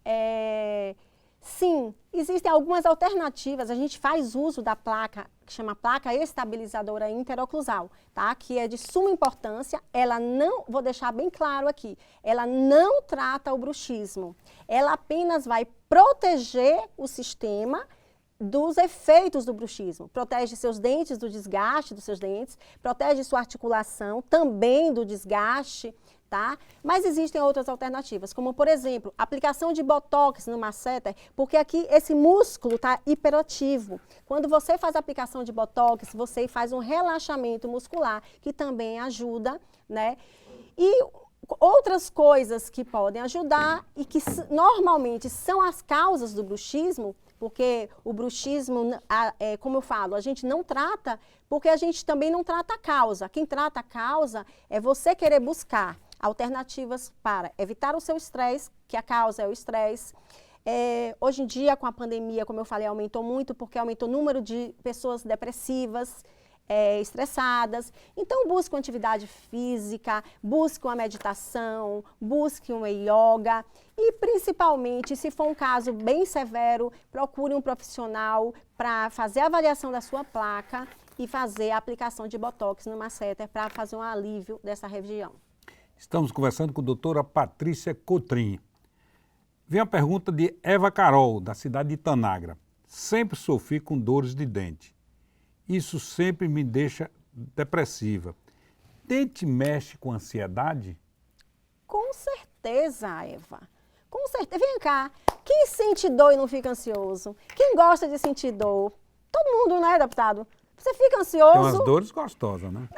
Sim, existem algumas alternativas. A gente faz uso da placa, que chama placa estabilizadora interoclusal, tá? Que é de suma importância. Ela não, vou deixar bem claro aqui, ela não trata o bruxismo. Ela apenas vai proteger o sistema dos efeitos do bruxismo. Protege seus dentes do desgaste dos seus dentes, protege sua articulação também do desgaste, tá? Mas existem outras alternativas, como, por exemplo, aplicação de botox no masseter, porque aqui esse músculo está hiperativo. Quando você faz a aplicação de botox, você faz um relaxamento muscular, que também ajuda, né? E outras coisas que podem ajudar e que normalmente são as causas do bruxismo, porque o bruxismo, como eu falo, a gente não trata, porque a gente também não trata a causa. Quem trata a causa é você querer buscar alternativas para evitar o seu estresse, que a causa é o estresse. Hoje em dia, com a pandemia, como eu falei, aumentou muito, porque aumentou o número de pessoas depressivas, estressadas. Então, busque uma atividade física, busque uma meditação, busque uma yoga e, principalmente, se for um caso bem severo, procure um profissional para fazer a avaliação da sua placa e fazer a aplicação de botox no masseter para fazer um alívio dessa região. Estamos conversando com a doutora Patrícia Cotrim. Vem a pergunta de Eva Carol, da cidade de Tanagra. Sempre sofri com dores de dente. Isso sempre me deixa depressiva. Dente mexe com ansiedade? Com certeza, Eva. Com certeza. Vem cá. Quem sente dor e não fica ansioso? Quem gosta de sentir dor? Todo mundo, né, deputado? Você fica ansioso. Tem umas dores gostosas, né?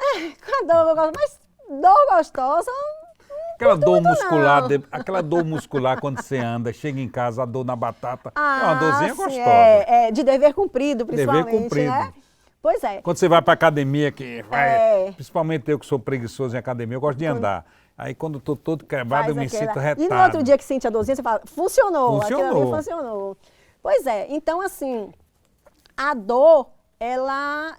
Com a dor, mas dor gostosa. Aquela dor muscular, aquela dor muscular quando você anda, chega em casa, a dor na batata, é uma dorzinha sim, gostosa. de dever cumprido, principalmente, Dever cumprido. né? Pois é. Quando você vai pra academia, principalmente eu que sou preguiçoso em academia, eu gosto de andar. Aí quando eu tô todo quebrado, eu me sinto retado. E no outro dia que sente a dorzinha, você fala, funcionou. Funcionou. Aquilo ali funcionou. Pois é, então assim, a dor, ela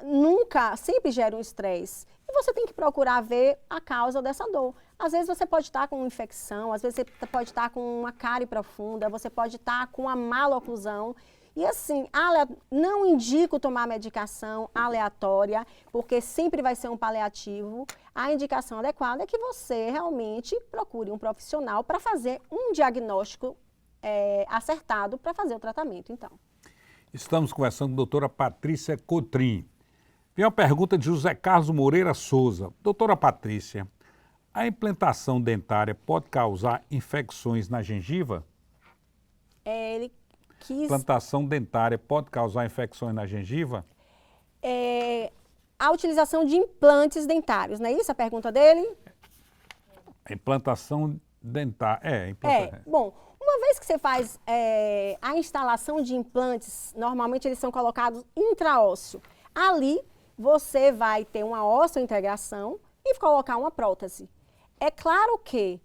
sempre gera um estresse. E você tem que procurar ver a causa dessa dor. Às vezes você pode estar com infecção, às vezes você pode estar com uma cárie profunda, você pode estar com uma maloclusão. E assim, não indico tomar medicação aleatória, porque sempre vai ser um paliativo. A indicação adequada é que você realmente procure um profissional para fazer um diagnóstico acertado para fazer o tratamento, então. Estamos conversando com a doutora Patrícia Cotrim. Vem uma pergunta de José Carlos Moreira Souza. Doutora Patrícia, a implantação dentária pode causar infecções na gengiva? Implantação dentária pode causar infecções na gengiva? A utilização de implantes dentários, não é isso a pergunta dele? A implantação dentária, Bom, uma vez que você faz a instalação de implantes, normalmente eles são colocados intraósseo. Ali você vai ter uma osseointegração e colocar uma prótese. É claro que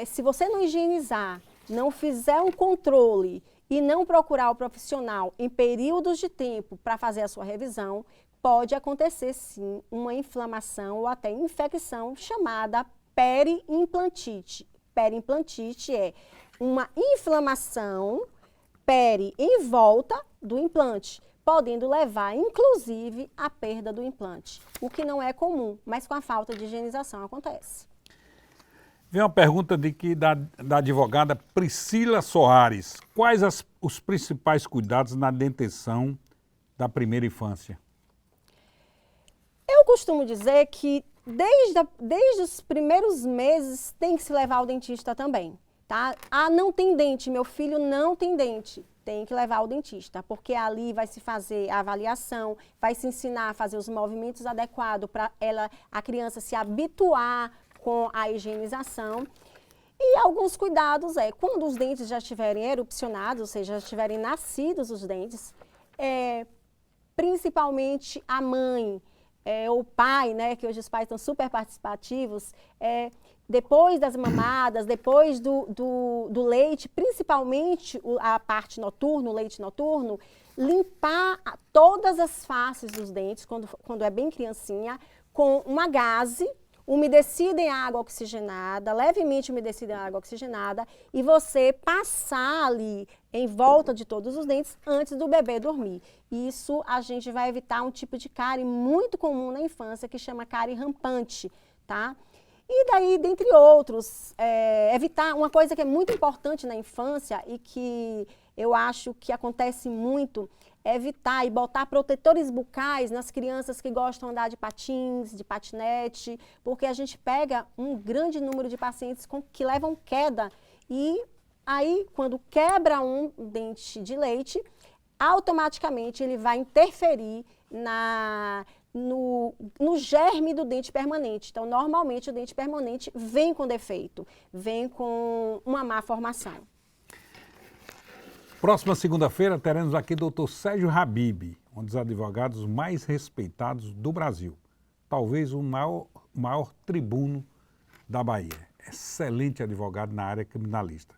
se você não higienizar, não fizer um controle e não procurar o profissional em períodos de tempo para fazer a sua revisão, pode acontecer sim uma inflamação ou até infecção chamada periimplantite. Periimplantite é uma inflamação em volta do implante, podendo levar, inclusive, à perda do implante. O que não é comum, mas com a falta de higienização acontece. Vem uma pergunta da advogada Priscila Soares. Quais os principais cuidados na dentição da primeira infância? Eu costumo dizer que desde os primeiros meses tem que se levar ao dentista também, tá? Não tem dente, meu filho não tem dente. Tem que levar ao dentista, porque ali vai se fazer a avaliação, vai se ensinar a fazer os movimentos adequados para a criança se habituar com a higienização. E alguns cuidados quando os dentes já estiverem erupcionados, ou seja, já estiverem nascidos os dentes, principalmente a mãe, o pai, né, que hoje os pais estão super participativos, depois das mamadas, depois do leite, principalmente a parte noturna, o leite noturno, limpar todas as faces dos dentes, quando é bem criancinha, com uma gaze, umedecida em água oxigenada, levemente umedecida em água oxigenada, e você passar ali em volta de todos os dentes antes do bebê dormir. Isso a gente vai evitar um tipo de cárie muito comum na infância, que chama cárie rampante, tá? E daí, dentre outros, evitar uma coisa que é muito importante na infância e que eu acho que acontece muito, é evitar e botar protetores bucais nas crianças que gostam de andar de patins, de patinete, porque a gente pega um grande número de pacientes que levam queda e aí, quando quebra um dente de leite, automaticamente ele vai interferir no germe do dente permanente. Então, normalmente, o dente permanente vem com defeito, vem com uma má formação. Próxima segunda-feira teremos aqui o Dr. Sérgio Habib, um dos advogados mais respeitados do Brasil. Talvez o maior tribuno da Bahia. Excelente advogado na área criminalista.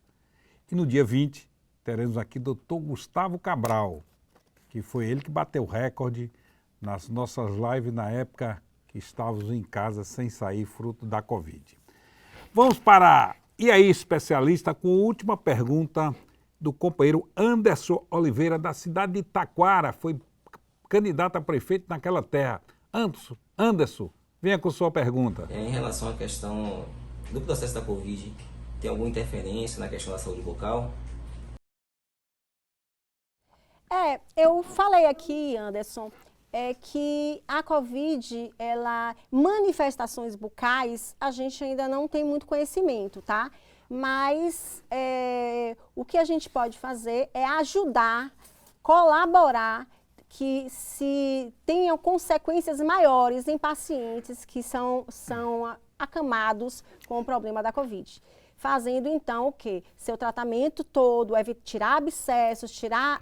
E no dia 20, teremos aqui o Dr. Gustavo Cabral, que foi ele que bateu o recorde nas nossas lives na época que estávamos em casa sem sair fruto da Covid. Vamos para E aí, especialista, com a última pergunta do companheiro Anderson Oliveira, da cidade de Taquara, foi candidato a prefeito naquela terra. Anderson, venha com sua pergunta. Em relação à questão do processo da Covid, tem alguma interferência na questão da saúde bucal? Eu falei aqui, Anderson, que a Covid, manifestações bucais, a gente ainda não tem muito conhecimento, tá? Mas o que a gente pode fazer é ajudar, colaborar, que se tenham consequências maiores em pacientes que são acamados com o problema da Covid. Fazendo, então, o quê? Seu tratamento todo é tirar abscessos, tirar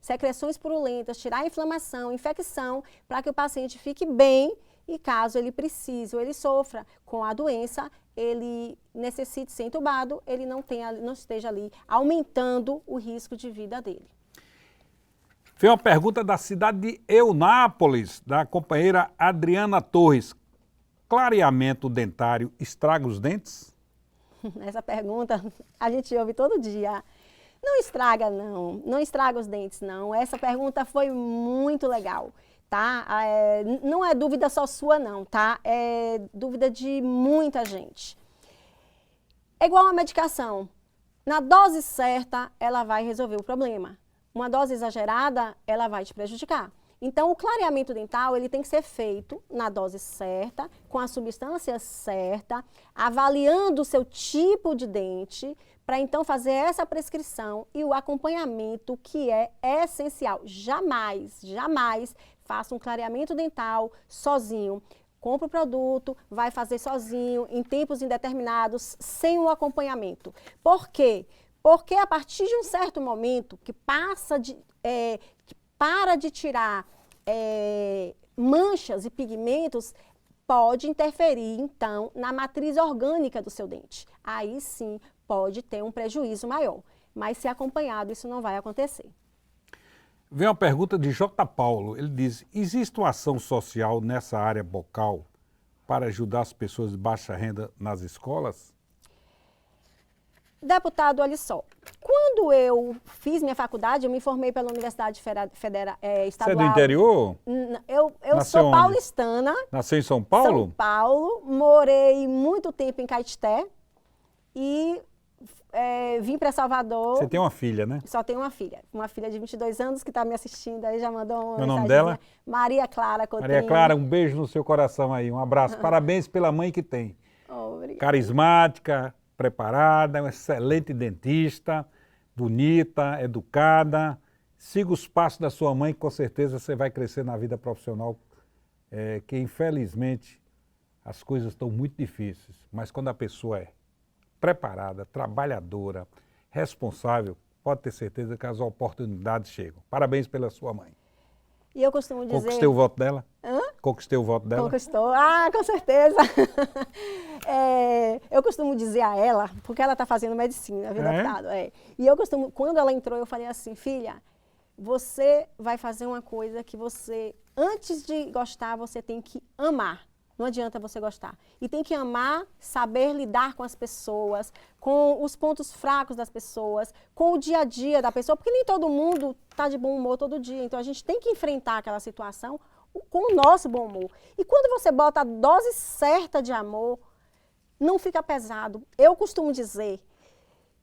secreções purulentas, tirar inflamação, infecção, para que o paciente fique bem e caso ele precise ou ele sofra com a doença, ele necessite ser entubado, ele não esteja ali aumentando o risco de vida dele. Foi uma pergunta da cidade de Eunápolis, da companheira Adriana Torres. Clareamento dentário estraga os dentes? Essa pergunta a gente ouve todo dia. Não estraga, não. Não estraga os dentes, não. Essa pergunta foi muito legal, tá? Não é dúvida só sua, não, tá? É dúvida de muita gente. É igual a medicação. Na dose certa, ela vai resolver o problema. Uma dose exagerada, ela vai te prejudicar. Então, o clareamento dental, ele tem que ser feito na dose certa, com a substância certa, avaliando o seu tipo de dente, para então fazer essa prescrição e o acompanhamento que é essencial. Jamais faça um clareamento dental sozinho. Compra o produto, vai fazer sozinho, em tempos indeterminados, sem o acompanhamento. Por quê? Porque a partir de um certo momento que para de tirar manchas e pigmentos, pode interferir, então, na matriz orgânica do seu dente. Aí sim, pode ter um prejuízo maior. Mas se acompanhado, isso não vai acontecer. Vem uma pergunta de J. Paulo. Ele diz, existe uma ação social nessa área bucal para ajudar as pessoas de baixa renda nas escolas? Deputado, olha só, quando eu fiz minha faculdade, eu me formei pela Universidade Estadual. Você é do interior? Eu Nasceu sou onde? paulistana. Nasceu em São Paulo? São Paulo, morei muito tempo em Caetité e vim para Salvador. Você tem uma filha, né? Só tenho uma filha de 22 anos que está me assistindo, aí já mandou uma Meu nome mensagenzinha. dela? Maria Clara Coutinho. Maria Clara, um beijo no seu coração aí, um abraço. Parabéns pela mãe que tem. Obrigada. Carismática, preparada, uma excelente dentista, bonita, educada. Siga os passos da sua mãe, que com certeza você vai crescer na vida profissional, que infelizmente as coisas estão muito difíceis, mas quando a pessoa é preparada, trabalhadora, responsável, pode ter certeza que as oportunidades chegam. Parabéns pela sua mãe. E eu costumo dizer... Conquistei o voto dela? Hã? Conquistei o voto dela? Conquistou. Ah, com certeza. Eu costumo dizer a ela, porque ela está fazendo medicina, viu, deputado? E eu costumo, quando ela entrou, eu falei assim, filha, você vai fazer uma coisa que você, antes de gostar, você tem que amar. Não adianta você gostar. E tem que amar, saber lidar com as pessoas, com os pontos fracos das pessoas, com o dia a dia da pessoa, porque nem todo mundo está de bom humor todo dia. Então a gente tem que enfrentar aquela situação com o nosso bom humor. E quando você bota a dose certa de amor, não fica pesado. Eu costumo dizer,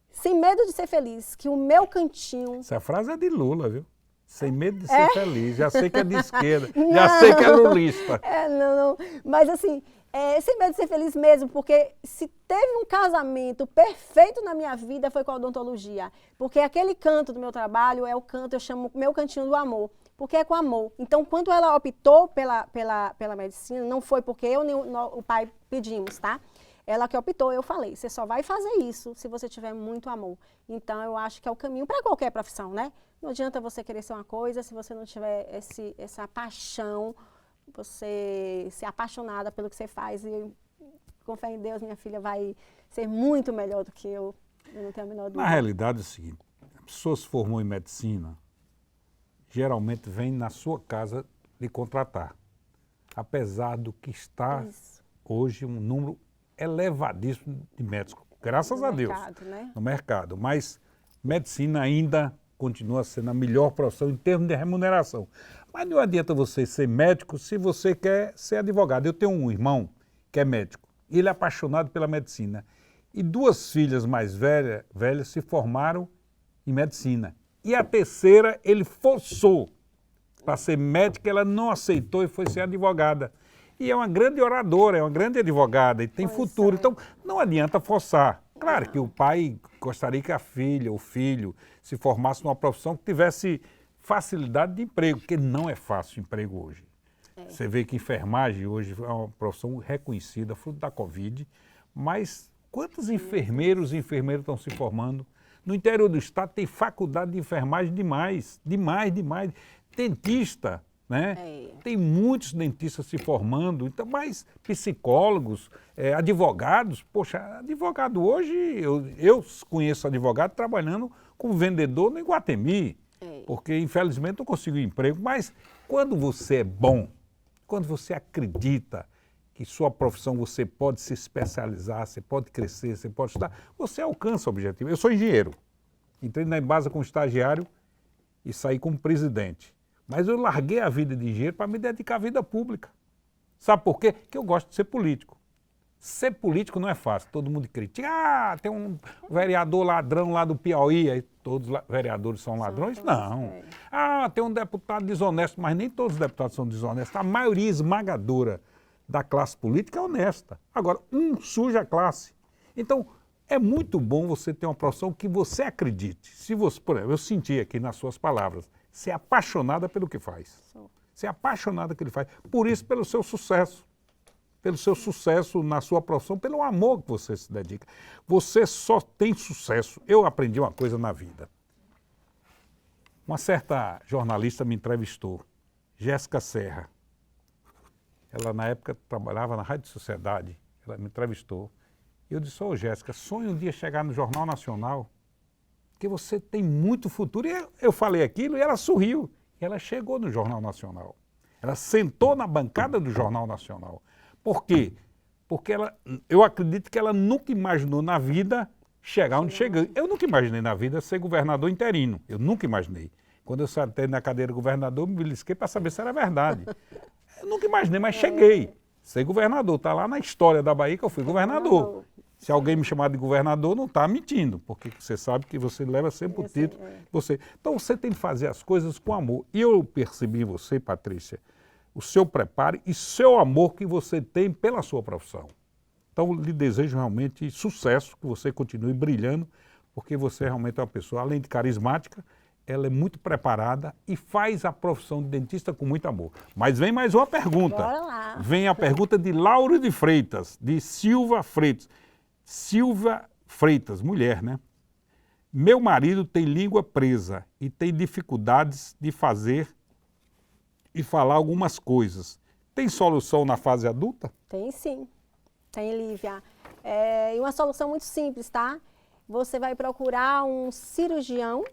sem medo de ser feliz, que o meu cantinho... Essa frase é de Lula, viu? Sem medo de ser feliz. Já sei que é de esquerda. Já sei que é lulista. Não. Mas assim, sem medo de ser feliz mesmo, porque se teve um casamento perfeito na minha vida foi com a odontologia. Porque aquele canto do meu trabalho é o canto, eu chamo meu cantinho do amor. Porque é com amor. Então, quando ela optou pela medicina, não foi porque eu nem o pai pedimos, tá? Ela que optou, eu falei, você só vai fazer isso se você tiver muito amor. Então, eu acho que é o caminho para qualquer profissão, né? Não adianta você querer ser uma coisa se você não tiver essa paixão, você ser apaixonada pelo que você faz. E com fé em Deus, minha filha vai ser muito melhor do que eu. Eu não tenho a menor dúvida. Na realidade é o seguinte, a pessoa se formou em medicina, geralmente vem na sua casa lhe contratar. Apesar do que está hoje um número elevadíssimo de médicos, graças a Deus, né? No mercado. Mas medicina ainda continua sendo a melhor profissão em termos de remuneração. Mas não adianta você ser médico se você quer ser advogado. Eu tenho um irmão que é médico, e ele é apaixonado pela medicina. E 2 filhas mais velhas se formaram em medicina. E a terceira ele forçou para ser médica, ela não aceitou e foi ser advogada. E é uma grande oradora, é uma grande advogada e tem futuro. Então, não adianta forçar. Claro que o pai gostaria que a filha, o filho, se formasse numa profissão que tivesse facilidade de emprego, porque não é fácil o emprego hoje. Você vê que enfermagem hoje é uma profissão reconhecida, fruto da Covid, mas quantos enfermeiros e enfermeiras estão se formando? No interior do estado tem faculdade de enfermagem demais. Dentista, né? Tem muitos dentistas se formando, então, mas psicólogos, advogados, poxa, advogado hoje, eu conheço advogado trabalhando como vendedor no Iguatemi, porque infelizmente não consigo emprego, mas quando você é bom, quando você acredita que sua profissão você pode se especializar, você pode crescer, você pode estudar, você alcança o objetivo. Eu sou engenheiro, entrei na Embasa como estagiário e saí como presidente. Mas eu larguei a vida de engenheiro para me dedicar à vida pública. Sabe por quê? Porque eu gosto de ser político. Ser político não é fácil, todo mundo critica. Ah, tem um vereador ladrão lá do Piauí, aí todos os vereadores são ladrões? Não. Ah, tem um deputado desonesto, mas nem todos os deputados são desonestos. A maioria esmagadora da classe política é honesta. Agora, suja a classe. Então, é muito bom você ter uma profissão que você acredite. Se você, por exemplo, eu senti aqui nas suas palavras, ser apaixonada pelo que faz. Ser apaixonada pelo que faz. Por isso, pelo seu sucesso. Pelo seu sucesso na sua profissão, pelo amor que você se dedica. Você só tem sucesso. Eu aprendi uma coisa na vida. Uma certa jornalista me entrevistou, Jéssica Serra. Ela, na época, trabalhava na Rádio Sociedade. Ela me entrevistou. E eu disse, Jéssica, sonho um dia chegar no Jornal Nacional, porque você tem muito futuro. E eu falei aquilo e ela sorriu. E ela chegou no Jornal Nacional. Ela sentou na bancada do Jornal Nacional. Por quê? Porque eu acredito que ela nunca imaginou na vida chegar onde chegou. Eu nunca imaginei na vida ser governador interino. Eu nunca imaginei. Quando eu sentei na cadeira de governador, me belisquei para saber se era verdade. Eu nunca imaginei, mas cheguei. Ser governador. Está lá na história da Bahia que eu fui governador. Se alguém me chamar de governador, não está mentindo, porque você sabe que você leva sempre o título. Então você tem que fazer as coisas com amor. E eu percebi em você, Patrícia, o seu preparo e seu amor que você tem pela sua profissão. Então lhe desejo realmente sucesso, que você continue brilhando, porque você realmente é uma pessoa, além de carismática, ela é muito preparada e faz a profissão de dentista com muito amor. Mas vem mais uma pergunta. Bora lá. Vem a pergunta de Lauro de Freitas, de Silva Freitas. Silva Freitas, mulher, né? Meu marido tem língua presa e tem dificuldades de fazer e falar algumas coisas. Tem solução na fase adulta? Tem sim, tem, Lívia. E uma solução muito simples, tá? Você vai procurar um cirurgião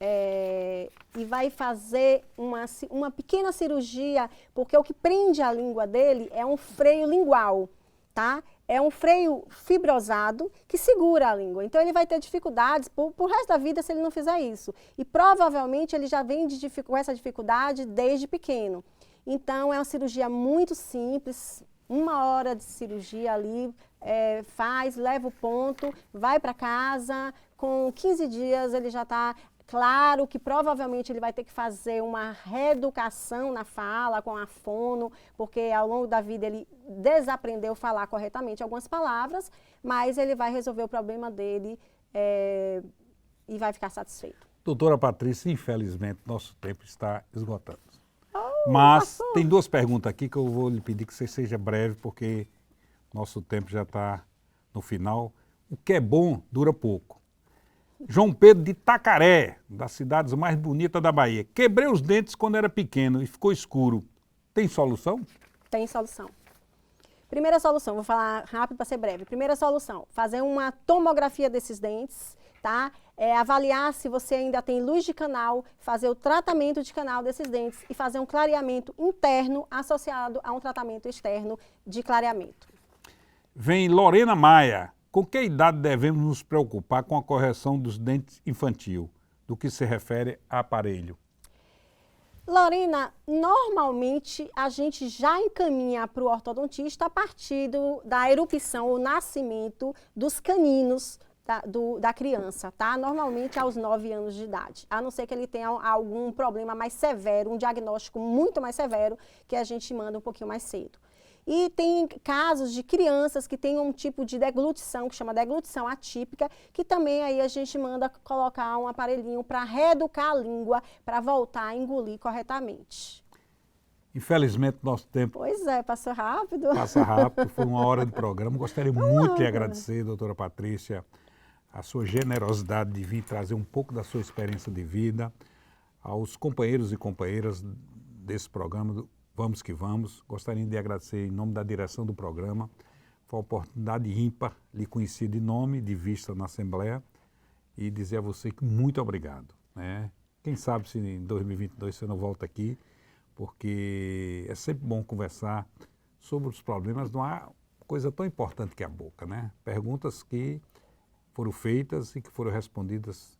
e vai fazer uma pequena cirurgia, porque o que prende a língua dele é um freio lingual, tá? É um freio fibrosado que segura a língua. Então, ele vai ter dificuldades pro resto da vida se ele não fizer isso. E provavelmente ele já vem com essa dificuldade desde pequeno. Então, é uma cirurgia muito simples, 1 hora de cirurgia ali, leva o ponto, vai para casa, com 15 dias ele já está... Claro que provavelmente ele vai ter que fazer uma reeducação na fala com a fono, porque ao longo da vida ele desaprendeu falar corretamente algumas palavras, mas ele vai resolver o problema dele e vai ficar satisfeito. Doutora Patrícia, infelizmente nosso tempo está esgotando. Mas tem 2 perguntas aqui que eu vou lhe pedir que você seja breve, porque nosso tempo já está no final. O que é bom dura pouco. João Pedro de Tacaré, das cidades mais bonitas da Bahia. Quebrei os dentes quando era pequeno e ficou escuro. Tem solução? Tem solução. Primeira solução, vou falar rápido para ser breve. Primeira solução, fazer uma tomografia desses dentes, tá? Avaliar se você ainda tem luz de canal, fazer o tratamento de canal desses dentes e fazer um clareamento interno associado a um tratamento externo de clareamento. Vem Lorena Maia. Com que idade devemos nos preocupar com a correção dos dentes infantil, do que se refere a aparelho? Lorena, normalmente a gente já encaminha para o ortodontista a partir da erupção, o nascimento dos caninos da criança, tá? Normalmente aos 9 anos de idade, a não ser que ele tenha algum problema mais severo, um diagnóstico muito mais severo, que a gente manda um pouquinho mais cedo. E tem casos de crianças que têm um tipo de deglutição, que chama deglutição atípica, que também aí a gente manda colocar um aparelhinho para reeducar a língua, para voltar a engolir corretamente. Infelizmente, nosso tempo... Pois é, passou rápido. Passa rápido, foi 1 hora de programa. Gostaria muito de agradecer, doutora Patrícia, a sua generosidade de vir trazer um pouco da sua experiência de vida, aos companheiros e companheiras desse programa, Vamos que Vamos. Gostaria de agradecer em nome da direção do programa. Foi uma oportunidade ímpar, lhe conhecer de nome, de vista na Assembleia, e dizer a você que muito obrigado, né? Quem sabe se em 2022 você não volta aqui, porque é sempre bom conversar sobre os problemas. Não há coisa tão importante que a boca, né? Perguntas que foram feitas e que foram respondidas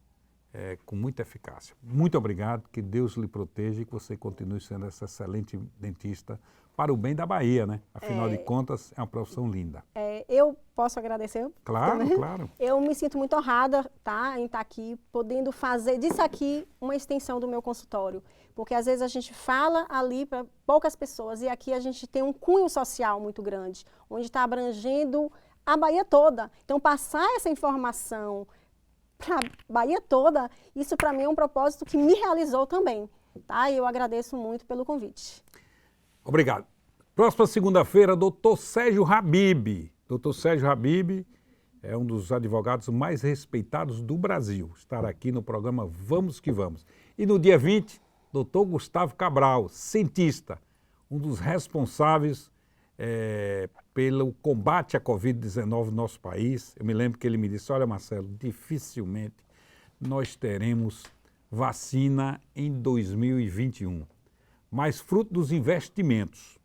com muita eficácia. Muito obrigado, que Deus lhe proteja e que você continue sendo essa excelente dentista para o bem da Bahia, né? Afinal de contas, é uma profissão linda. Eu posso agradecer? Claro, também? Claro. Eu me sinto muito honrada, tá, em estar aqui, podendo fazer disso aqui uma extensão do meu consultório. Porque às vezes a gente fala ali para poucas pessoas e aqui a gente tem um cunho social muito grande, onde está abrangendo a Bahia toda. Então, passar essa informação para a Bahia toda, isso para mim é um propósito que me realizou também, tá? E eu agradeço muito pelo convite. Obrigado. Próxima segunda-feira, doutor Sérgio Habib. Doutor Sérgio Habib é um dos advogados mais respeitados do Brasil. Estará aqui no programa Vamos que Vamos. E no dia 20, doutor Gustavo Cabral, cientista, um dos responsáveis pelo combate à Covid-19 no nosso país. Eu me lembro que ele me disse, olha Marcelo, dificilmente nós teremos vacina em 2021. Mas fruto dos investimentos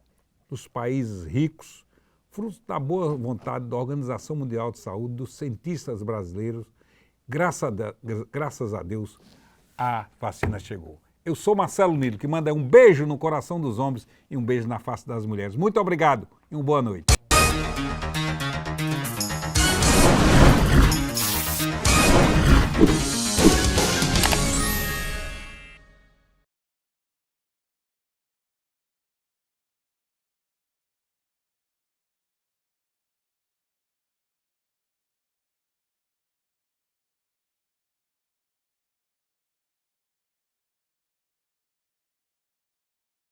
dos países ricos, fruto da boa vontade da Organização Mundial de Saúde, dos cientistas brasileiros, graças a Deus, a vacina chegou. Eu sou Marcelo Nilo, que manda um beijo no coração dos homens e um beijo na face das mulheres. Muito obrigado e uma boa noite.